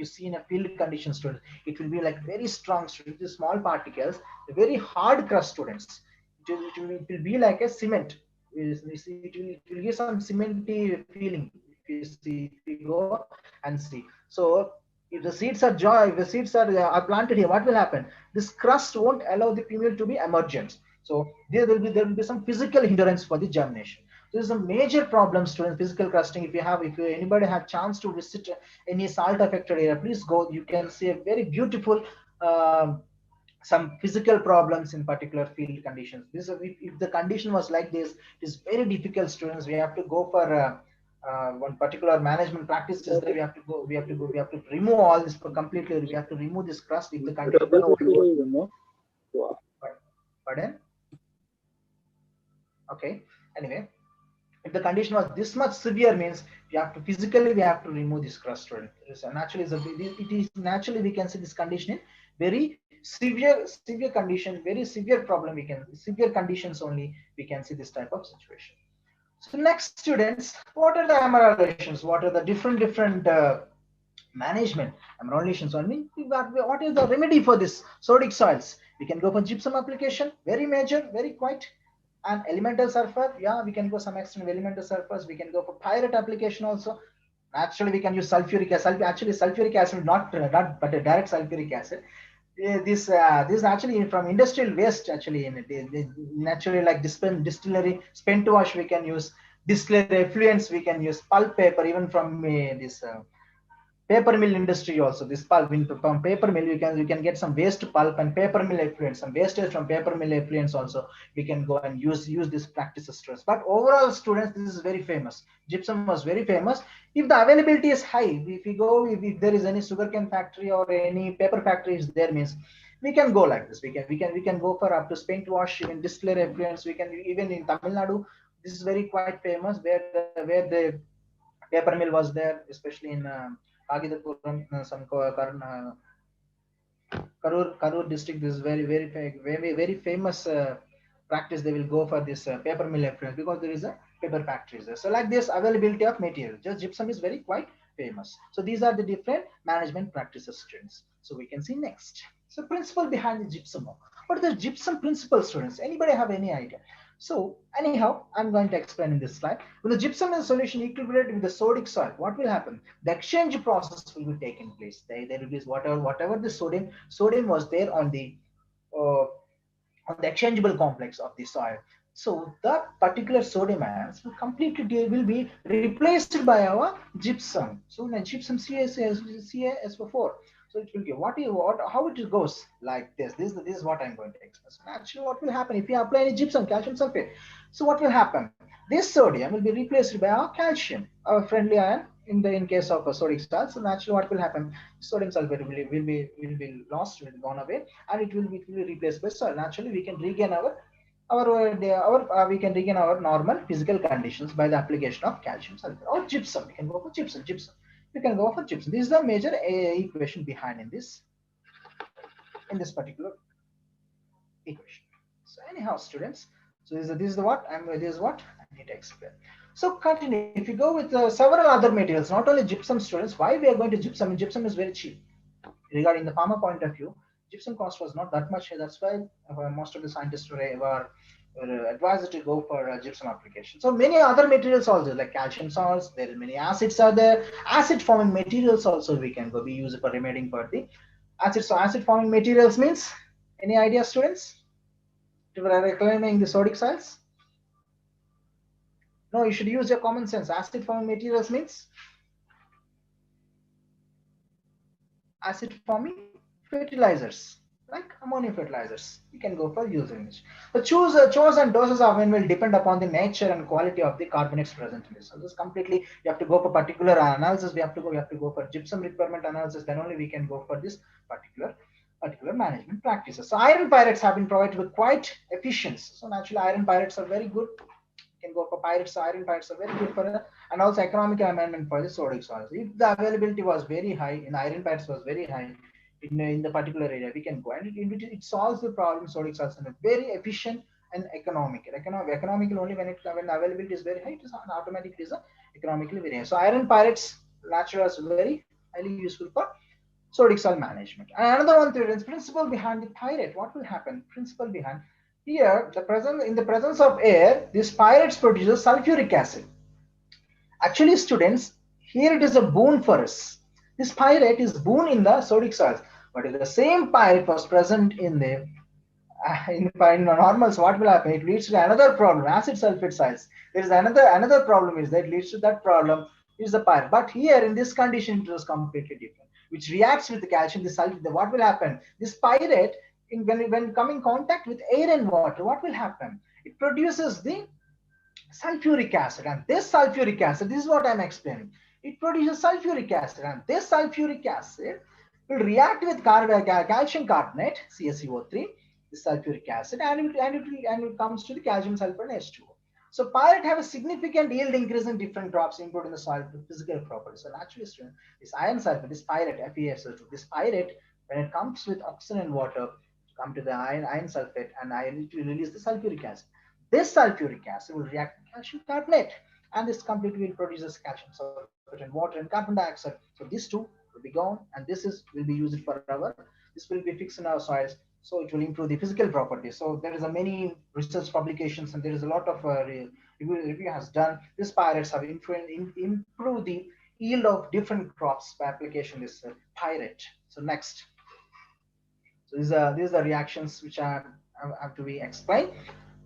see in a field condition, student, it will be like very strong, student. The small particles, very hard crust, students. It will be like a cement. It will give some cementy feeling. If you go and see. So if the seeds are planted here, what will happen? This crust won't allow the female to be emergent. So there will be some physical hindrance for the germination. This is a major problem, students. Physical crusting. If anybody have chance to visit any salt affected area, please go. You can see a very beautiful some physical problems in particular field conditions. If the condition was like this, it is very difficult, students. We have to go for one particular management practices. That we have to remove all this completely. We have to remove this crust if the condition. Pardon? Okay. Anyway, if the condition was this much severe, means we have to physically remove this crust. It is naturally we can see this condition in very severe condition, very severe problem. Severe conditions only we can see this type of situation. So next, students, what are the ameliorations? What are the different management ameliorations? I mean, what is the remedy for this sodic soils? We can go for gypsum application, very major, very quite. And elemental sulfur, yeah, we can go some extent of elemental sulfurs. We can go for pyrite application also. Actually, we can use sulfuric acid. Actually, sulfuric acid, not but a direct sulfuric acid. This is actually from industrial waste. Actually, in it, naturally like distillery spent wash we can use, distillery effluents we can use, pulp paper, even from this paper mill industry also. This pulp from paper mill, you can get some waste pulp and paper mill effluents, some wastage from paper mill effluents also. We can go and use this practices, students. But overall, students, this is very famous. Gypsum was very famous. If the availability is high, if there is any sugarcane factory or any paper factory is there, means we can go like this. We can go for up to paint wash, even distillery effluents. We can even in Tamil Nadu. This is very quite famous where the paper mill was there, especially in Kagitapuram, Karur district. This is very famous practice. They will go for this paper mill effluent because there is a paper factories there. So like this, availability of material, just gypsum is very quite famous. So these are the different management practices, students. So we can see next. So principle behind the gypsum. What are the gypsum principles, students? Anybody have any idea? So anyhow, I'm going to explain in this slide. When the gypsum is solution equilibrated with the sodic soil, what will happen? The exchange process will be taken place. There will be whatever the sodium was there on the exchangeable complex of the soil. So that particular sodium ions will be replaced by our gypsum. So now gypsum CaSO4. So it will give how it goes like this. This is what I'm going to express. Actually, what will happen if you apply any gypsum, calcium sulfate? So what will happen? This sodium will be replaced by our calcium, our friendly ion. In case of a sodic salt, so naturally what will happen? Sodium sulfate will be lost, will be gone away, and it will be replaced by soil. Naturally, we can regain we can regain our normal physical conditions by the application of calcium sulfate or gypsum. We can go for gypsum. We can go for gypsum. This is the major equation behind in this particular equation. So anyhow, students, So this is the what this is what I need to explain. So continue. If you go with several other materials, not only gypsum, students, why we are going to gypsum? Gypsum is very cheap. Regarding the farmer point of view, gypsum cost was not that much. That's why most of the scientists were advised to go for gypsum application. So many other materials also, like calcium salts. There are many acids are there. Acid forming materials also we can go. We use it for remedying for the acid. So acid forming materials means, any idea, students? To reclaiming the sodic salts? No, you should use your common sense. Acid forming materials means acid forming fertilizers, like ammonia fertilizers. You can go for using it. The choose and doses of when will depend upon the nature and quality of the carbonates present in this. So this completely, you have to go for particular analysis. We have to go for gypsum requirement analysis. Then only we can go for this particular management practices. So iron pyrites have been provided with quite efficiency. So naturally, iron pyrites are very good. You can go for pyrites. So iron pyrites are very good for and also economical amendment for the sodic salts. If the availability was very high, in iron pyrites was very high in the particular area, we can go, and it solves the problem sodic salts in a very efficient and economical. Economical only when availability is very high, it is automatically is economically very high. So iron pyrites naturally is very highly useful for sodic salt management. And another one, the principle behind the pyrite. What will happen? Principle behind here, in the presence of air, these pyrites produces sulfuric acid. Actually, students, here it is a boon for us. This pyrite is boon in the sodic salts, but if the same pyrite was present in the normals, what will happen? It leads to another problem, acid sulfate salts. There is another problem is that leads to that problem is the pyrite. But here in this condition, it was completely different, which reacts with the calcium, the sulfate. What will happen? This pyrite, when come in contact with air and water, what will happen? It produces the sulfuric acid, and this sulfuric acid, this is what I'm explaining. It produces sulfuric acid, and this sulfuric acid will react with calcium carbonate, CaCO3, the sulfuric acid, and it comes to the calcium sulfur and H2O. So pyrite have a significant yield increase in different crops, including the soil physical properties. So naturally, this iron sulfur, this pyrite, FeSO2, this pyrite, when it comes with oxygen and water, come to the iron sulfate, and it will release the sulfuric acid. This sulfuric acid will react with calcium carbonate, and this completely will produce calcium sulfate and water and carbon dioxide. So these two will be gone, and will be used forever. This will be fixed in our soils, so it will improve the physical properties. So there is a many research publications, and there is a lot of review has done. These pyrites have improved the yield of different crops by application this pyrite. So next, so these are the reactions which have to be explained.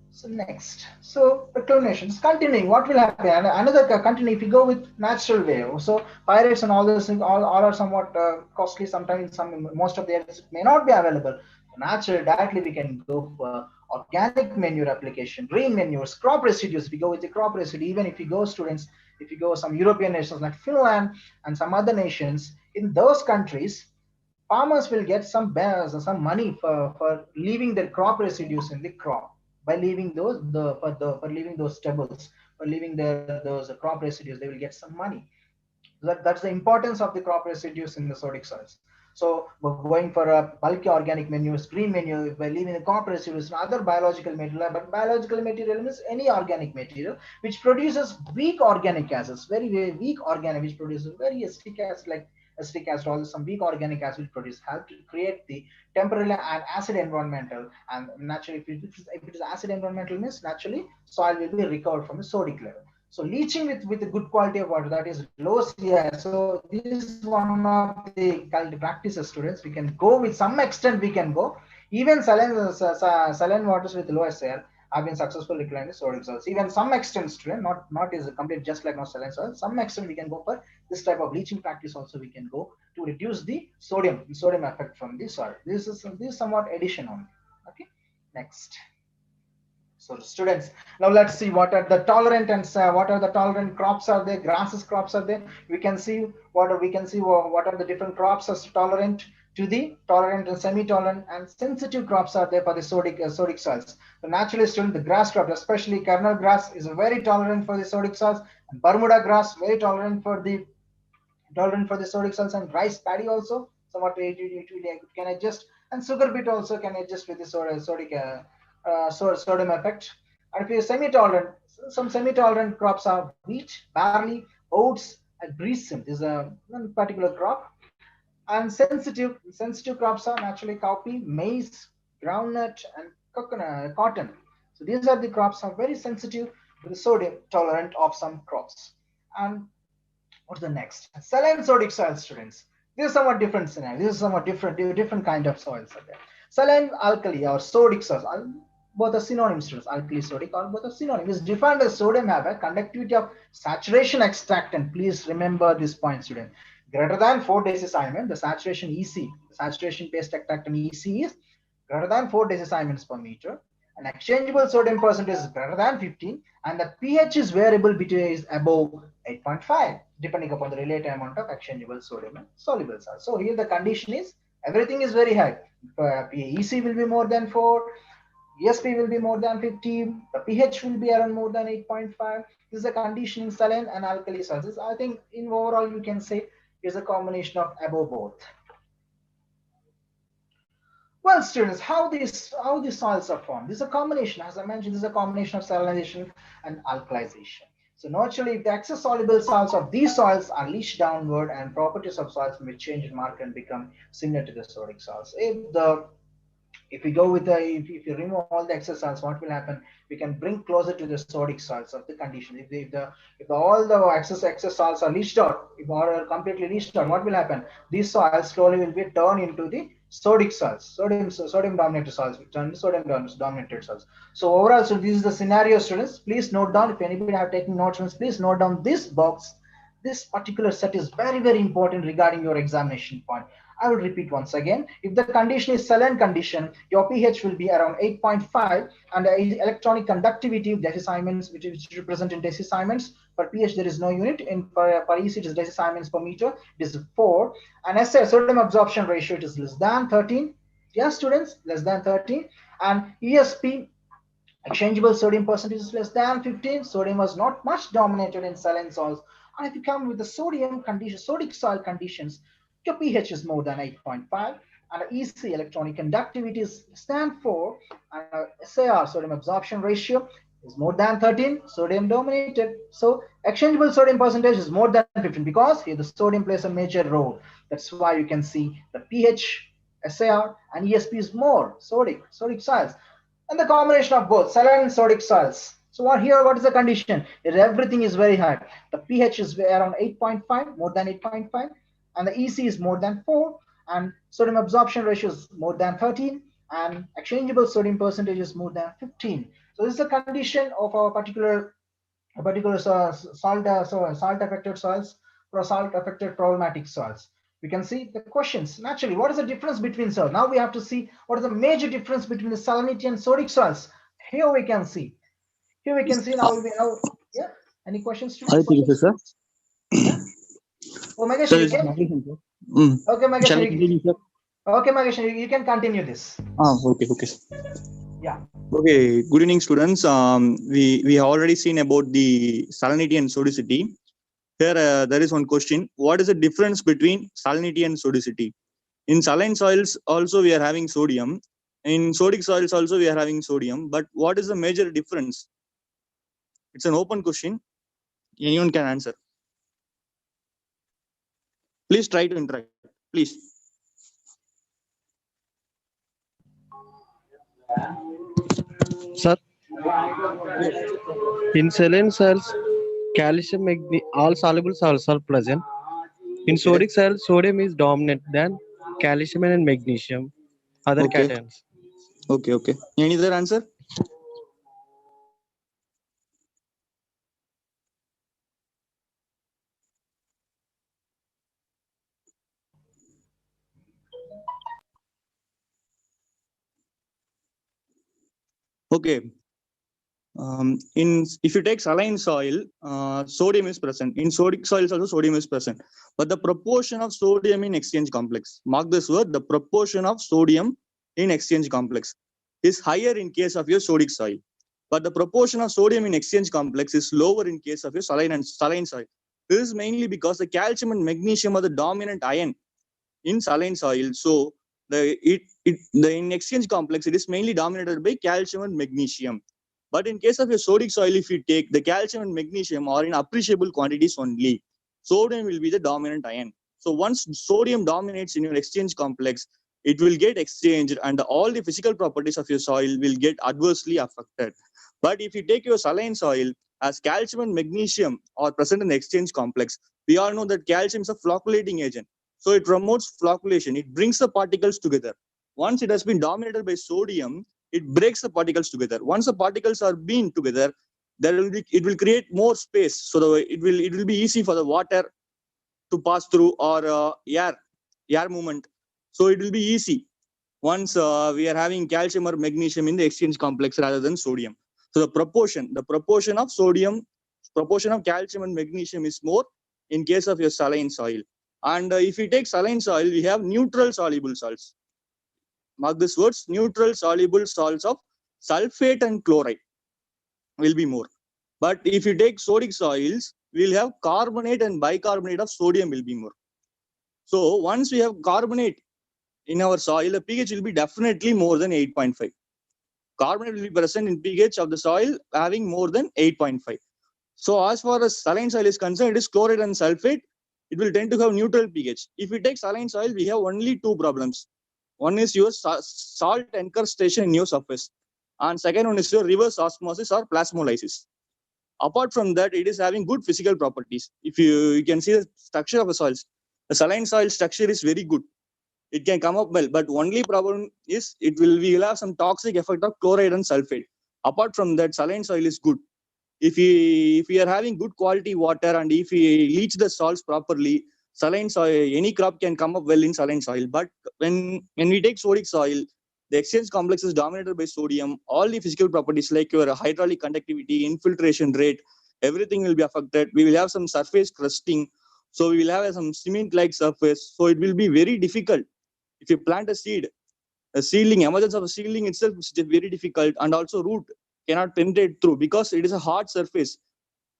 So next, so reclamation is continuing. What will happen? Another continue if you go with natural way. So pyrites and all those things all are somewhat costly. Sometimes most of the areas may not be available. Naturally, directly we can go for organic manure application, green manures, crop residues. We go with the crop residue. Even if you go, students, if you go some European nations like Finland and some other nations, in those countries, farmers will get some money for leaving their crop residues in the crop. By leaving those for leaving those stubbles, for leaving those crop residues, they will get some money. That's the importance of the crop residues in the sodic soils. So we're going for a bulky organic manures, green manure, by leaving the crop residues and other biological material. But biological material means any organic material which produces weak organic acids, very, very weak organic, which produces very acetic acid, like acetic acid, also some weak organic acid produce, help to create the temporal and acid environmental. And naturally, if it is acid environmental means naturally soil will be recovered from the sodic level. So leaching with a good quality of water, that is low CI. So this is one of the practices, students. We can go with some extent. We can go even saline waters with low SIR have been successful reclaiming sodic salts. Even some extent, student, not is complete just like no saline soil. Some extent we can go for this type of leaching practice. Also we can go to reduce the sodium effect from the soil. This is somewhat addition on. Okay, next. So students, now let's see what are the tolerant and what are the tolerant crops are there, grasses crops are there. We can see what are the different crops are tolerant to the tolerant and semi-tolerant and sensitive crops are there for the sodic soils. So naturally, student, the grass crop, especially kernel grass, is very tolerant for the sodic salts, and Bermuda grass very tolerant for the sodic salts, and rice paddy also somewhat it can adjust, and sugar beet also can adjust with the sodium effect. And if you're semi-tolerant, some semi-tolerant crops are wheat, barley, oats, and gypsum. This is a particular crop. And sensitive crops are naturally cowpea, maize, groundnut, and coconut, cotton. So these are the crops are very sensitive to the sodium tolerant of some crops. And what's the next? Saline sodic soil, students. This is somewhat different scenario. This is somewhat different kind of soils are there. Saline alkali or sodic soils, both are synonyms, students. Alkali, sodic, or both are synonyms. Is defined as sodium have a conductivity of saturation extractant. Please remember this point, student. Greater than 4 decisiemens, the saturation EC, the saturation paste extractant EC is greater than 4 decisiemens per meter. And exchangeable sodium percentage is greater than 15, and the pH is variable between is above 8.5, depending upon the relative amount of exchangeable sodium and soluble salt. So here the condition is everything is very high. EC will be more than 4, ESP will be more than 15, the pH will be around more than 8.5. This is a condition in saline and alkali soils. I think in overall you can say is a combination of above both. Well, students, how these soils are formed? This is a combination, as I mentioned, this is a combination of salinization and alkalization. So naturally, if the excess soluble salts of these soils are leached downward, and properties of soils may change in mark and become similar to the sodic salts. If we go with if you remove all the excess salts, what will happen? We can bring closer to the sodic salts of the condition. If all the excess salts are leached out, if all are completely leached out, what will happen? These soils slowly will be turned into the sodic salts, sodium dominated salts, which turn into sodium dominated salts. So overall, so this is the scenario, students. Please note down, if anybody have taken notes, please note down this box. This particular set is very, very important regarding your examination point. I will repeat once again. If the condition is saline condition, your pH will be around 8.5, and the electronic conductivity of decisiemens, which is represented in decisiemens. For pH, there is no unit. In for EC, it is decisiemens per meter. It is 4. And SA, sodium absorption ratio, it is less than 13. Yes, students, less than 13. And ESP, exchangeable sodium percentage, is less than 15. Sodium was not much dominated in saline soils. And if you come with the sodium condition, sodic soil conditions, your pH is more than 8.5, and EC, electronic conductivity, is less than 4, and SAR, sodium absorption ratio, is more than 13, sodium dominated. So exchangeable sodium percentage is more than 15 because here the sodium plays a major role. That's why you can see the pH, SAR, and ESP is more sodic soils, and the combination of both saline and sodic soils. So what is the condition? Everything is very high. The pH is around 8.5, more than 8.5. And the EC is more than 4, and sodium absorption ratio is more than 13, and exchangeable sodium percentage is more than 15. So this is the condition of our particular salt affected soils or salt affected problematic soils. We can see the questions. Naturally, what is the difference between soils? Now we have to see what is the major difference between the salinity and sodic soils. Here we can see. Now. Yeah. Any questions? I think so, sir. Yeah. Oh, Magesh, Sir, you can? Okay, Magesh. Shall I continue, sir? Okay, Magesh, you can continue this. Okay. Yeah. Okay. Good evening, students. We have already seen about the salinity and sodicity. Here, there is one question. What is the difference between salinity and sodicity? In saline soils, also we are having sodium. In sodic soils, also we are having sodium. But what is the major difference? It's an open question. Anyone can answer. Please try to interact. Please. Sir, in saline soils, calcium, magnesium, all soluble salts are present. In sodic soils, sodium is dominant than calcium and magnesium, other cations. Okay. Any other answer? Okay. If you take saline soil, sodium is present. In sodic soils also sodium is present. But the proportion of sodium in exchange complex, mark this word, the proportion of sodium in exchange complex is higher in case of your sodic soil. But the proportion of sodium in exchange complex is lower in case of your saline soil. This is mainly because the calcium and magnesium are the dominant ion in saline soil. So in exchange complex, it is mainly dominated by calcium and magnesium. But in case of a sodic soil, if you take the calcium and magnesium are in appreciable quantities only, sodium will be the dominant ion. So once sodium dominates in your exchange complex, it will get exchanged and all the physical properties of your soil will get adversely affected. But if you take your saline soil, as calcium and magnesium are present in the exchange complex, we all know that calcium is a flocculating agent. So it promotes flocculation. It brings the particles together. Once it has been dominated by sodium, it breaks the particles together. Once the particles are being together, it will create more space. So it will be easy for the water to pass through or air movement. So it will be easy once we are having calcium or magnesium in the exchange complex rather than sodium. So the proportion of sodium, proportion of calcium and magnesium is more in case of your saline soil. And if we take saline soil, we have neutral soluble salts. Mark this words, neutral soluble salts of sulfate and chloride will be more. But if you take sodic soils, we'll have carbonate and bicarbonate of sodium will be more. So once we have carbonate in our soil, the pH will be definitely more than 8.5. Carbonate will be present in pH of the soil having more than 8.5. So as far as saline soil is concerned, it is chloride and sulfate. It will tend to have neutral pH. If we take saline soil, we have only two problems. One is your salt incrustation in your surface, and second one is your reverse osmosis or plasmolysis. Apart from that, it is having good physical properties. If you can see the structure of the soils, the saline soil structure is very good. It can come up well, but only problem is we will have some toxic effect of chloride and sulfate. Apart from that, saline soil is good. If we are having good quality water and if we leach the salts properly, saline soil, any crop can come up well in saline soil. But when we take sodic soil, the exchange complex is dominated by sodium. All the physical properties like your hydraulic conductivity, infiltration rate, everything will be affected. We will have some surface crusting. So we will have some cement-like surface. So it will be very difficult. If you plant a seed, a seedling, emergence of a seedling itself is very difficult, and also root cannot penetrate through because it is a hard surface.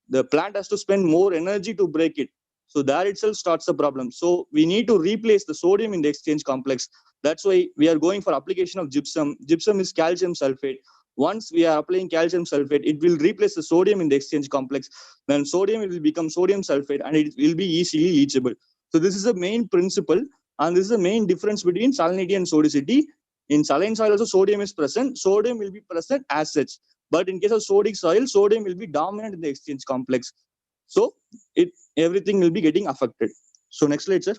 The plant has to spend more energy to break it. So that itself starts the problem. So we need to replace the sodium in the exchange complex. That's why we are going for application of gypsum. Gypsum is calcium sulfate. Once we are applying calcium sulfate, it will replace the sodium in the exchange complex. Then sodium will become sodium sulfate and it will be easily leachable. So this is the main principle, and this is the main difference between salinity and sodicity. In saline soil also sodium is present. Sodium will be present as such. But in case of sodic soil, sodium will be dominant in the exchange complex. So everything will be getting affected. So next slide, sir.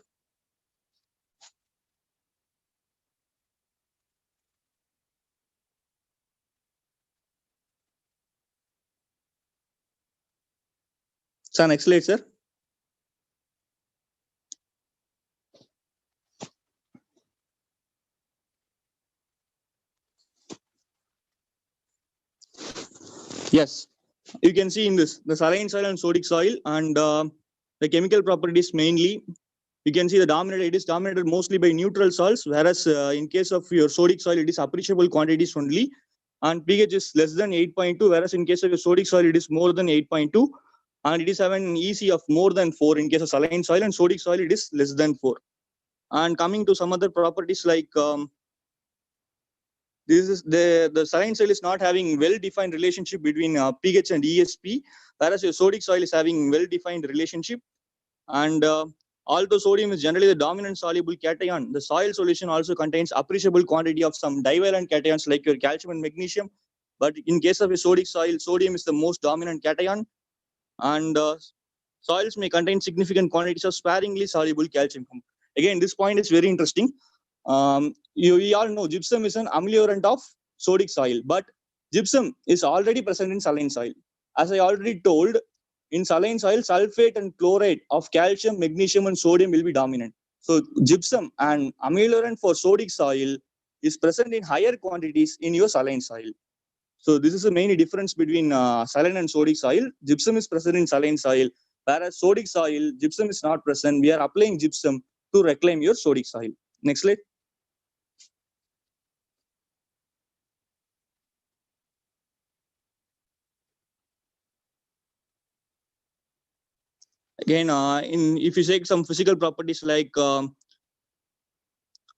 So next slide, sir. Yes, you can see in this the saline soil and sodic soil, and the chemical properties mainly. You can see it is dominated mostly by neutral salts, whereas in case of your sodic soil, it is appreciable quantities only, and pH is less than 8.2, whereas in case of your sodic soil, it is more than 8.2, and it is having an EC of more than 4 in case of saline soil, and sodic soil, it is less than 4. And coming to some other properties like this is the saline soil is not having well-defined relationship between pH and ESP, whereas your sodic soil is having well-defined relationship. And although sodium is generally the dominant soluble cation, the soil solution also contains appreciable quantity of some divalent cations like your calcium and magnesium. But in case of a sodic soil, sodium is the most dominant cation, and soils may contain significant quantities of sparingly soluble calcium. Again, this point is very interesting. We all know gypsum is an ameliorant of sodic soil, but gypsum is already present in saline soil. As I already told, in saline soil, sulfate and chloride of calcium, magnesium, and sodium will be dominant. So gypsum, an ameliorant for sodic soil, is present in higher quantities in your saline soil. So this is the main difference between saline and sodic soil. Gypsum is present in saline soil, whereas sodic soil, gypsum is not present. We are applying gypsum to reclaim your sodic soil. Next slide. Again, if you take some physical properties like, as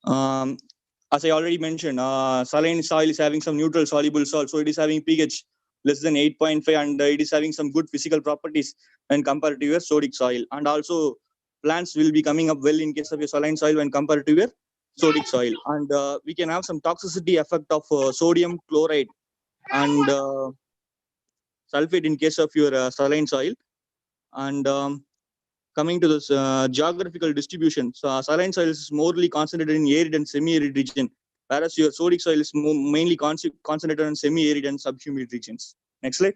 I already mentioned, saline soil is having some neutral soluble salt, so it is having pH less than 8.5, and it is having some good physical properties when compared to your sodic soil. And also plants will be coming up well in case of your saline soil when compared to your sodic soil. And we can have some toxicity effect of sodium chloride and sulfate in case of your saline soil. And coming to this geographical distribution, so saline soil is morely concentrated in arid and semi-arid region, whereas your sodic soil is mainly concentrated in semi-arid and subhumid regions. Next slide.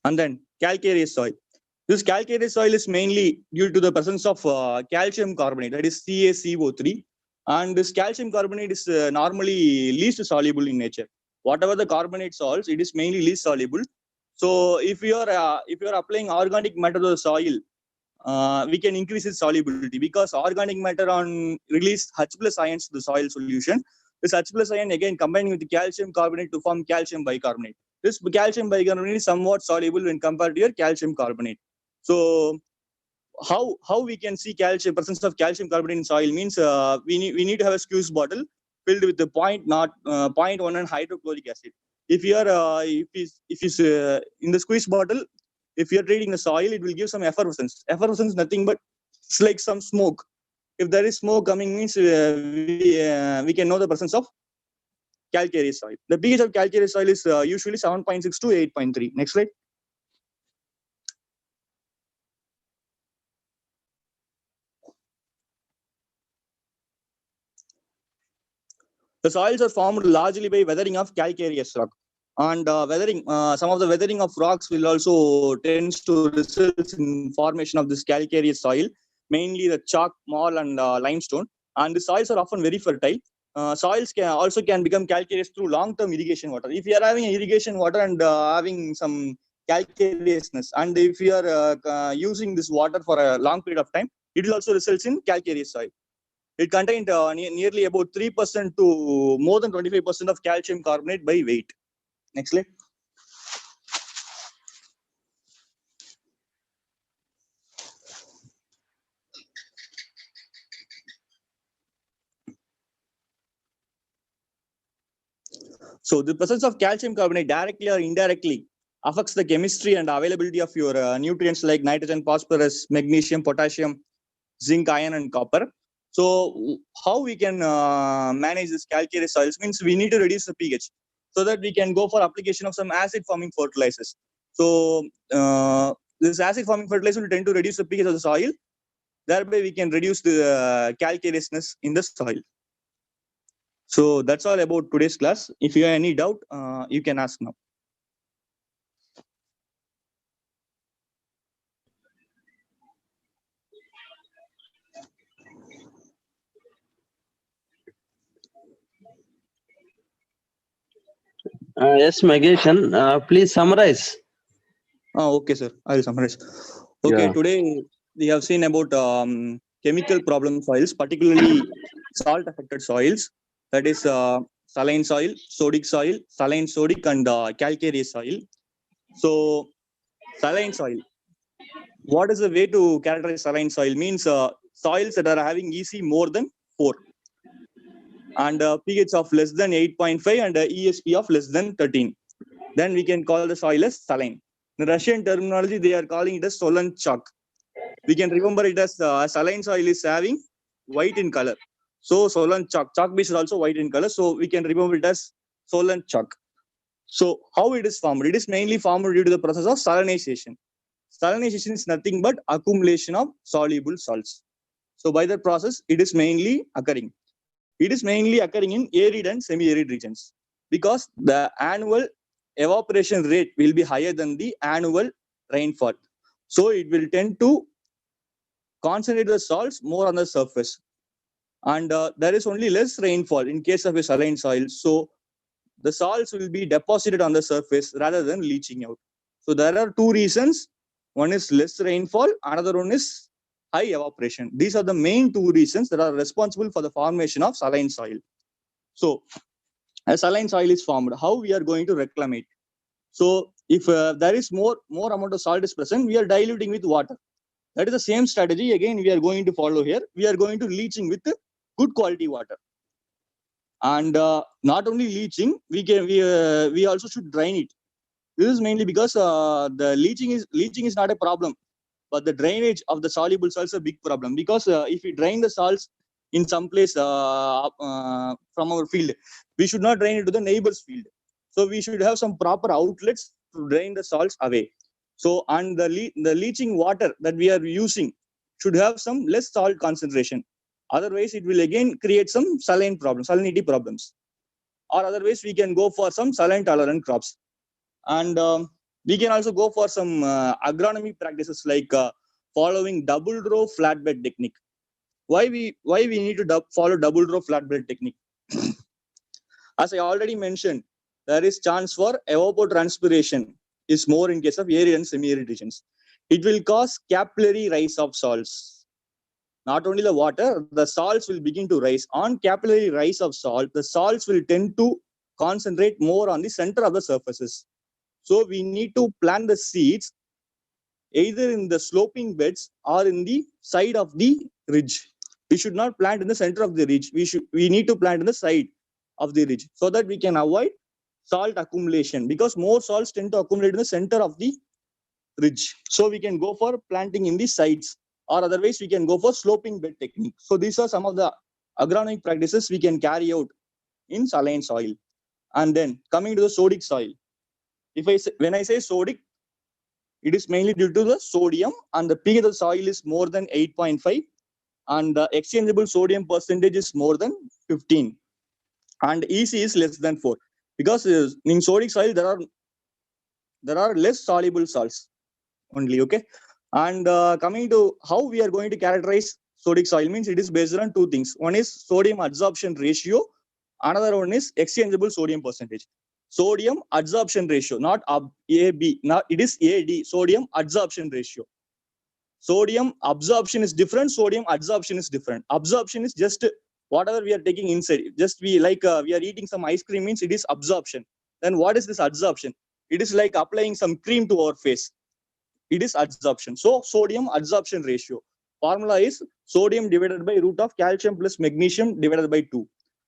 And then calcareous soil. This calcareous soil is mainly due to the presence of calcium carbonate, that is CaCO3. And this calcium carbonate is normally least soluble in nature. Whatever the carbonate salts, it is mainly least soluble. So if you are applying organic matter to the soil, we can increase its solubility, because organic matter on release H+ ions to the soil solution. This H+ ion again combining with the calcium carbonate to form calcium bicarbonate. This calcium bicarbonate is somewhat soluble when compared to your calcium carbonate. So how we can see presence of calcium carbonate in soil means we need to have a squeeze bottle filled with the 0.1 hydrochloric acid. If you are in the squeeze bottle, if you are treating the soil, it will give some effervescence. Effervescence is nothing but it's like some smoke. If there is smoke coming means we can know the presence of calcareous soil. The pH of calcareous soil is usually 7.6 to 8.3. Next slide. The soils are formed largely by weathering of calcareous rock. And some of the weathering of rocks will also tends to result in formation of this calcareous soil, mainly the chalk, marl, and limestone. And the soils are often very fertile. Soils can become calcareous through long-term irrigation water. If you are having irrigation water and having some calcareousness, and if you are using this water for a long period of time, it will also result in calcareous soil. It contained nearly about 3% to more than 25% of calcium carbonate by weight. Next slide. So the presence of calcium carbonate directly or indirectly affects the chemistry and availability of your nutrients like nitrogen, phosphorus, magnesium, potassium, zinc, iron, and copper. So how we can manage this calcareous soils means we need to reduce the pH so that we can go for application of some acid forming fertilizers. So this acid forming fertilizer will tend to reduce the pH of the soil. Thereby we can reduce the calcareousness in the soil. So that's all about today's class. If you have any doubt, you can ask now. Yes, Mageshan, please summarize. Okay, sir. I will summarize. Okay, today we have seen about chemical problem soils, particularly salt affected soils. That is saline soil, sodic soil, saline sodic, and calcareous soil. So saline soil. What is the way to characterize saline soil? Means soils that are having EC more than 4 and pH of less than 8.5 and ESP of less than 13. Then we can call the soil as saline. In Russian terminology, they are calling it as tolerant chalk. We can remember it as saline soil is having white in color. So tolerant chalk base is also white in color. So we can remember it as tolerant chalk. So how it is formed? It is mainly formed due to the process of salinization. Salinization is nothing but accumulation of soluble salts. So by that process, it is mainly occurring. It is mainly occurring in arid and semi-arid regions because the annual evaporation rate will be higher than the annual rainfall. So it will tend to concentrate the salts more on the surface. And there is only less rainfall in case of a saline soil. So the salts will be deposited on the surface rather than leaching out. So there are two reasons. One is less rainfall, another one is high evaporation. These are the main two reasons that are responsible for the formation of saline soil. So a saline soil is formed. How we are going to reclaim it? So if there is more amount of salt is present, we are diluting with water. That is the same strategy again we are going to follow here. We are going to leaching with good quality water. And not only leaching, we also should drain it. This is mainly because the leaching is not a problem, but the drainage of the soluble salts is a big problem. Because if we drain the salts in some place from our field, we should not drain it to the neighbor's field. So we should have some proper outlets to drain the salts away. So and the leaching water that we are using should have some less salt concentration. Otherwise, it will again create some salinity problems. Or otherwise, we can go for some saline tolerant crops. And we can also go for some agronomy practices like following double row flatbed technique. Why we need to follow double row flatbed technique? As I already mentioned, there is chance for evapotranspiration is more in case of arid and semi-arid regions. It will cause capillary rise of salts. Not only the water, the salts will begin to rise. On capillary rise of salt, the salts will tend to concentrate more on the center of the surfaces. So we need to plant the seeds either in the sloping beds or in the side of the ridge. We should not plant in the center of the ridge. We need to plant in the side of the ridge so that we can avoid salt accumulation, because more salts tend to accumulate in the center of the ridge. So we can go for planting in the sides, or otherwise we can go for sloping bed technique. So these are some of the agronomic practices we can carry out in saline soil. And then coming to the sodic soil. When I say sodic, it is mainly due to the sodium, and the pH of the soil is more than 8.5, and the exchangeable sodium percentage is more than 15, and EC is less than 4. Because in sodic soil there are less soluble salts only. Okay, and coming to how we are going to characterize sodic soil, means it is based on two things. One is sodium adsorption ratio, another one is exchangeable sodium percentage. Sodium adsorption ratio, not AB, not it is AD, sodium adsorption ratio. Sodium absorption is different, sodium adsorption is different. Absorption is just whatever we are taking inside. Just we are eating some ice cream, means it is absorption. Then what is this adsorption? It is like applying some cream to our face. It is adsorption. So sodium adsorption ratio. Formula is sodium divided by root of calcium plus magnesium divided by 2.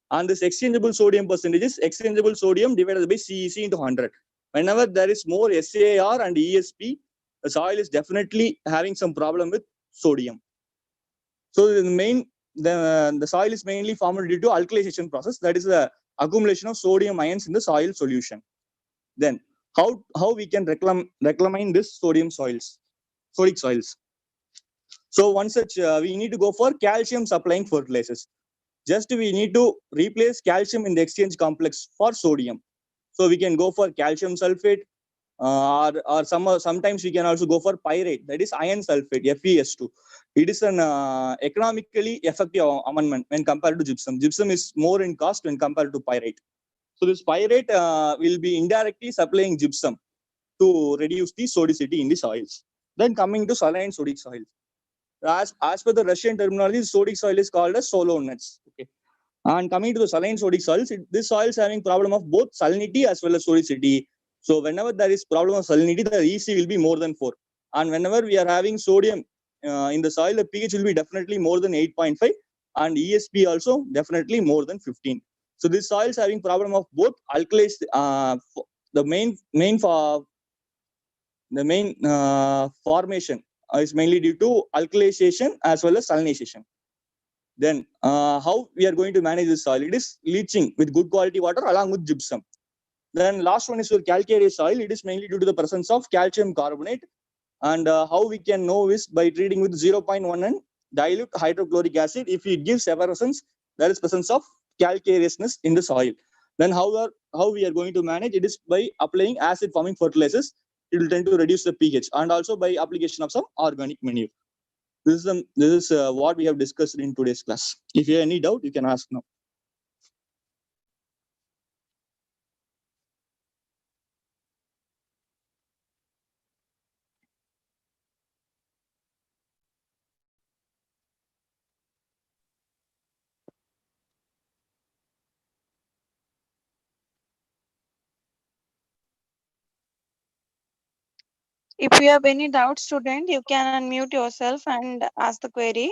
And this exchangeable sodium percentage is exchangeable sodium divided by CEC into 100. Whenever there is more SAR and ESP, the soil is definitely having some problem with sodium. So the soil is mainly formed due to alkalization process. That is the accumulation of sodium ions in the soil solution. Then how we can reclaim this sodic soils. So one such we need to go for calcium supplying fertilizers. Just we need to replace calcium in the exchange complex for sodium. So we can go for calcium sulfate, or sometimes we can also go for pyrite, that is iron sulfate, FeS2. It is an economically effective amendment when compared to gypsum. Gypsum is more in cost when compared to pyrite. So this pyrite will be indirectly supplying gypsum to reduce the sodicity in the soils. Then coming to saline sodic soils. As per the Russian terminology, sodic soil is called as solonets. Okay. And coming to the saline sodic soils, this soil is having problem of both salinity as well as sodicity. So whenever there is problem of salinity, the EC will be more than 4. And whenever we are having sodium in the soil, the pH will be definitely more than 8.5, and ESP also definitely more than 15. So this soil is having problem of both alkalized. The main formation is mainly due to alkalization as well as salinization. Then how we are going to manage this soil? It is leaching with good quality water along with gypsum. Then last one is your calcareous soil. It is mainly due to the presence of calcium carbonate. And how we can know is by treating with 0.1 and dilute hydrochloric acid. If it gives effervescence, there is presence of calcareousness in the soil. Then how we are going to manage? It is by applying acid forming fertilizers. It will tend to reduce the pH, and also by application of some organic manure. This is what we have discussed in today's class. If you have any doubt, you can ask now. If you have any doubt, student, you can unmute yourself and ask the query.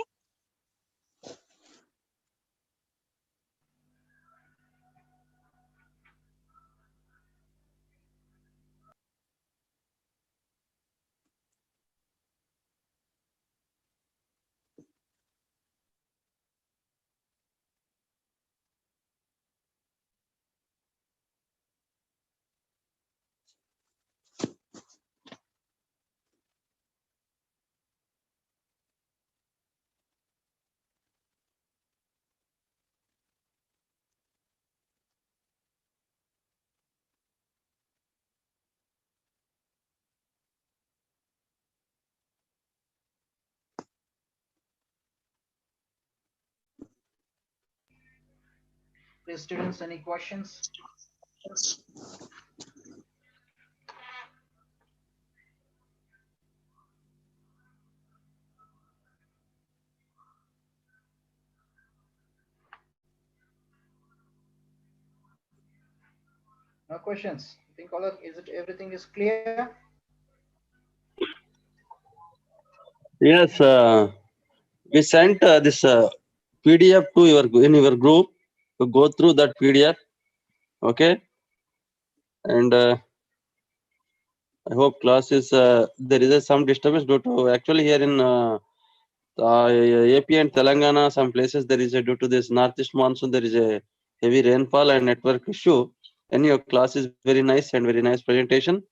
Please, students, any questions? No questions. I think everything is clear? Yes, we sent this PDF to your group to go through that PDF. Okay, and I hope class is there is some disturbance due to actually here in AP and Telangana, some places there is due to this northeast monsoon there is a heavy rainfall and network issue. And your class is very nice and very nice presentation.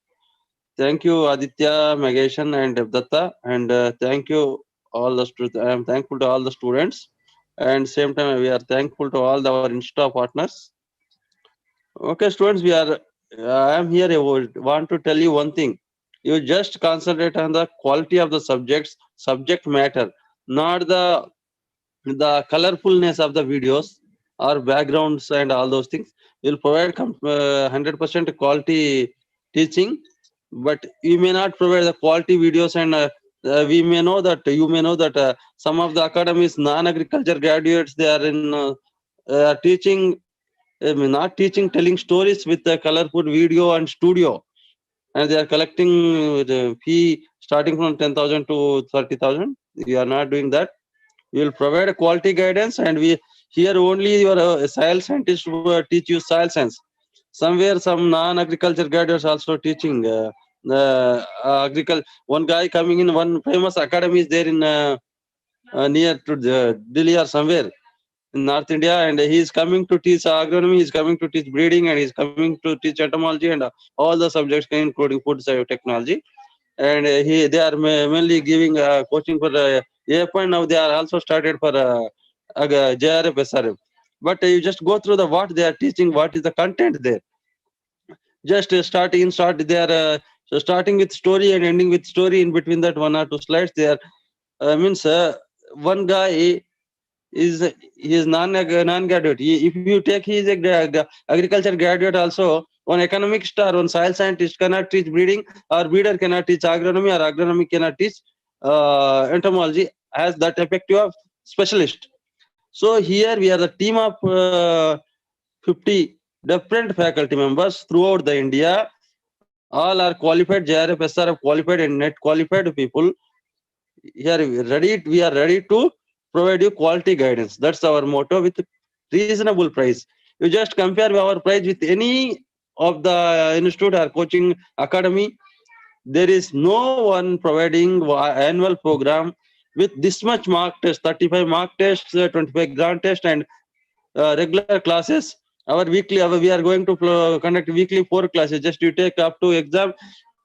Thank you, Aditya, Mageshan, and Devdatta, and thank you all the students. I am thankful to all the students, and same time we are thankful to all our Insta partners. Okay, students, we are. I am here. I would want to tell you one thing. You just concentrate on the quality of the subject matter, not the colorfulness of the videos or backgrounds and all those things. Will provide 100% quality teaching, but you may not provide the quality videos, and we may know that you may know that some of the academies non-agriculture graduates, they are in teaching, not teaching, telling stories with the colorful video and studio, and they are collecting the fee starting from 10,000 to 30,000. We are not doing that. We will provide a quality guidance, and we here only your soil scientist will teach you soil science. Somewhere some non-agriculture graduates also teaching agriculture. One guy coming in, one famous academy is there in near to Delhi or somewhere in North India, and he is coming to teach agronomy, he is coming to teach breeding, and he is coming to teach entomology and all the subjects including food technology. And they are mainly giving coaching for AF, and now they are also started for JRF SRF. But you just go through the what they are teaching, what is the content there. Just start they are so starting with story and ending with story. In between that 1 or 2 slides they are means one guy he is non-graduate. If you take he is a agriculture graduate also, one economic star, one soil scientist cannot teach breeding, or breeder cannot teach agronomy, or agronomy cannot teach entomology as that effective of specialist. So here we are the team of 50 different faculty members throughout the India. All are qualified JRF, SRF qualified and NET qualified people. Here we are ready to provide you quality guidance. That's our motto, with reasonable price. You just compare our price with any of the institute or coaching academy. There is no one providing annual program with this much mark test, 35 mark tests, 25 grant test, and regular classes. We are going to conduct weekly 4 classes. Just you take up to exam,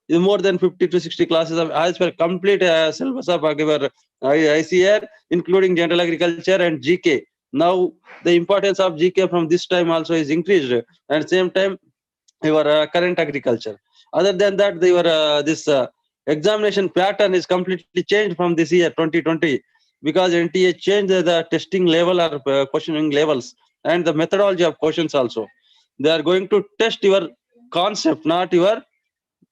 more than 50 to 60 classes as per complete syllabus of our ICR, including general agriculture and GK. Now the importance of GK from this time also is increased, and same time your current agriculture. Other than that, your this examination pattern is completely changed from this year 2020, because NTA changed the testing level or questioning levels and the methodology of questions also. They are going to test your concept, not your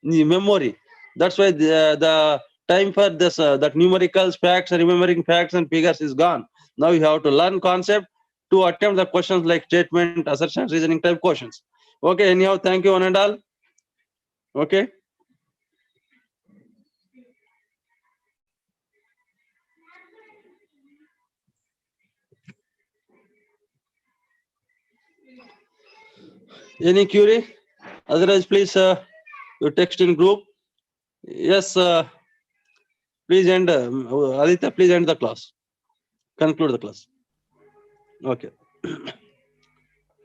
memory. That's why the time for this that numericals, facts, remembering facts and figures is gone. Now you have to learn concept to attempt the questions like statement, assertions, reasoning type questions. Okay, anyhow, thank you one and all. Okay. Any query? Otherwise, please you text in group. Yes, please end. Aditya, please end the class. Conclude the class. Okay.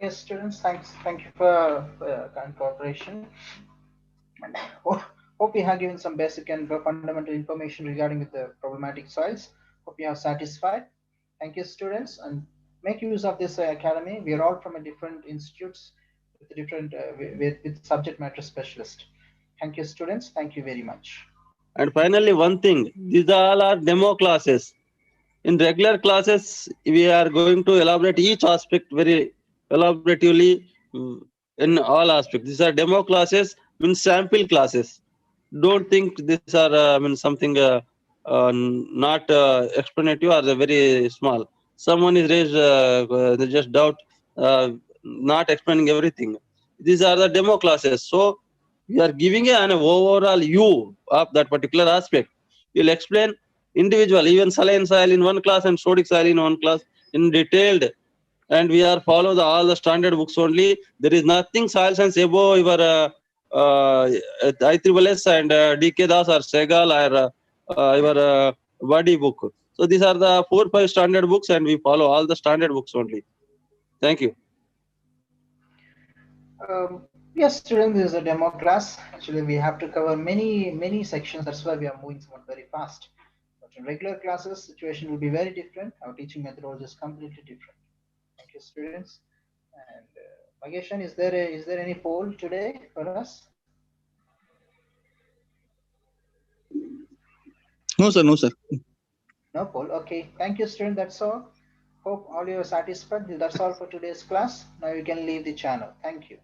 Yes, students, thank you for kind cooperation. And hope you have given some basic and fundamental information regarding with the problematic soils. Hope you are satisfied. Thank you, students, and make use of this academy. We are all from a different institutes with different with subject matter specialist. Thank you, students. Thank you very much. And finally, one thing: these all are demo classes. In regular classes, we are going to elaborate each aspect very elaboratively in all aspects. These are demo classes, means sample classes. Don't think these are something not explanative or very small. Someone is raised they just doubt, not explaining everything. These are the demo classes. So we are giving an overall view of that particular aspect. You'll explain individual, even saline soil in one class and sodic soil in one class in detailed. And we are follow all the standard books only. There is nothing soil science above your ISSS and DK Das or Segal or your body book. So these are the 4-5 standard books, and we follow all the standard books only. Thank you. Yes, students, this is a demo class. Actually, we have to cover many sections. That's why we are moving somewhat very fast. But in regular classes, situation will be very different. Our teaching methodology is completely different. Thank you, students. And Mageshan, is there any poll today for us? No, sir. No, sir. No poll. Okay. Thank you, student. That's all. Hope all you are satisfied. That's all for today's class. Now you can leave the channel. Thank you.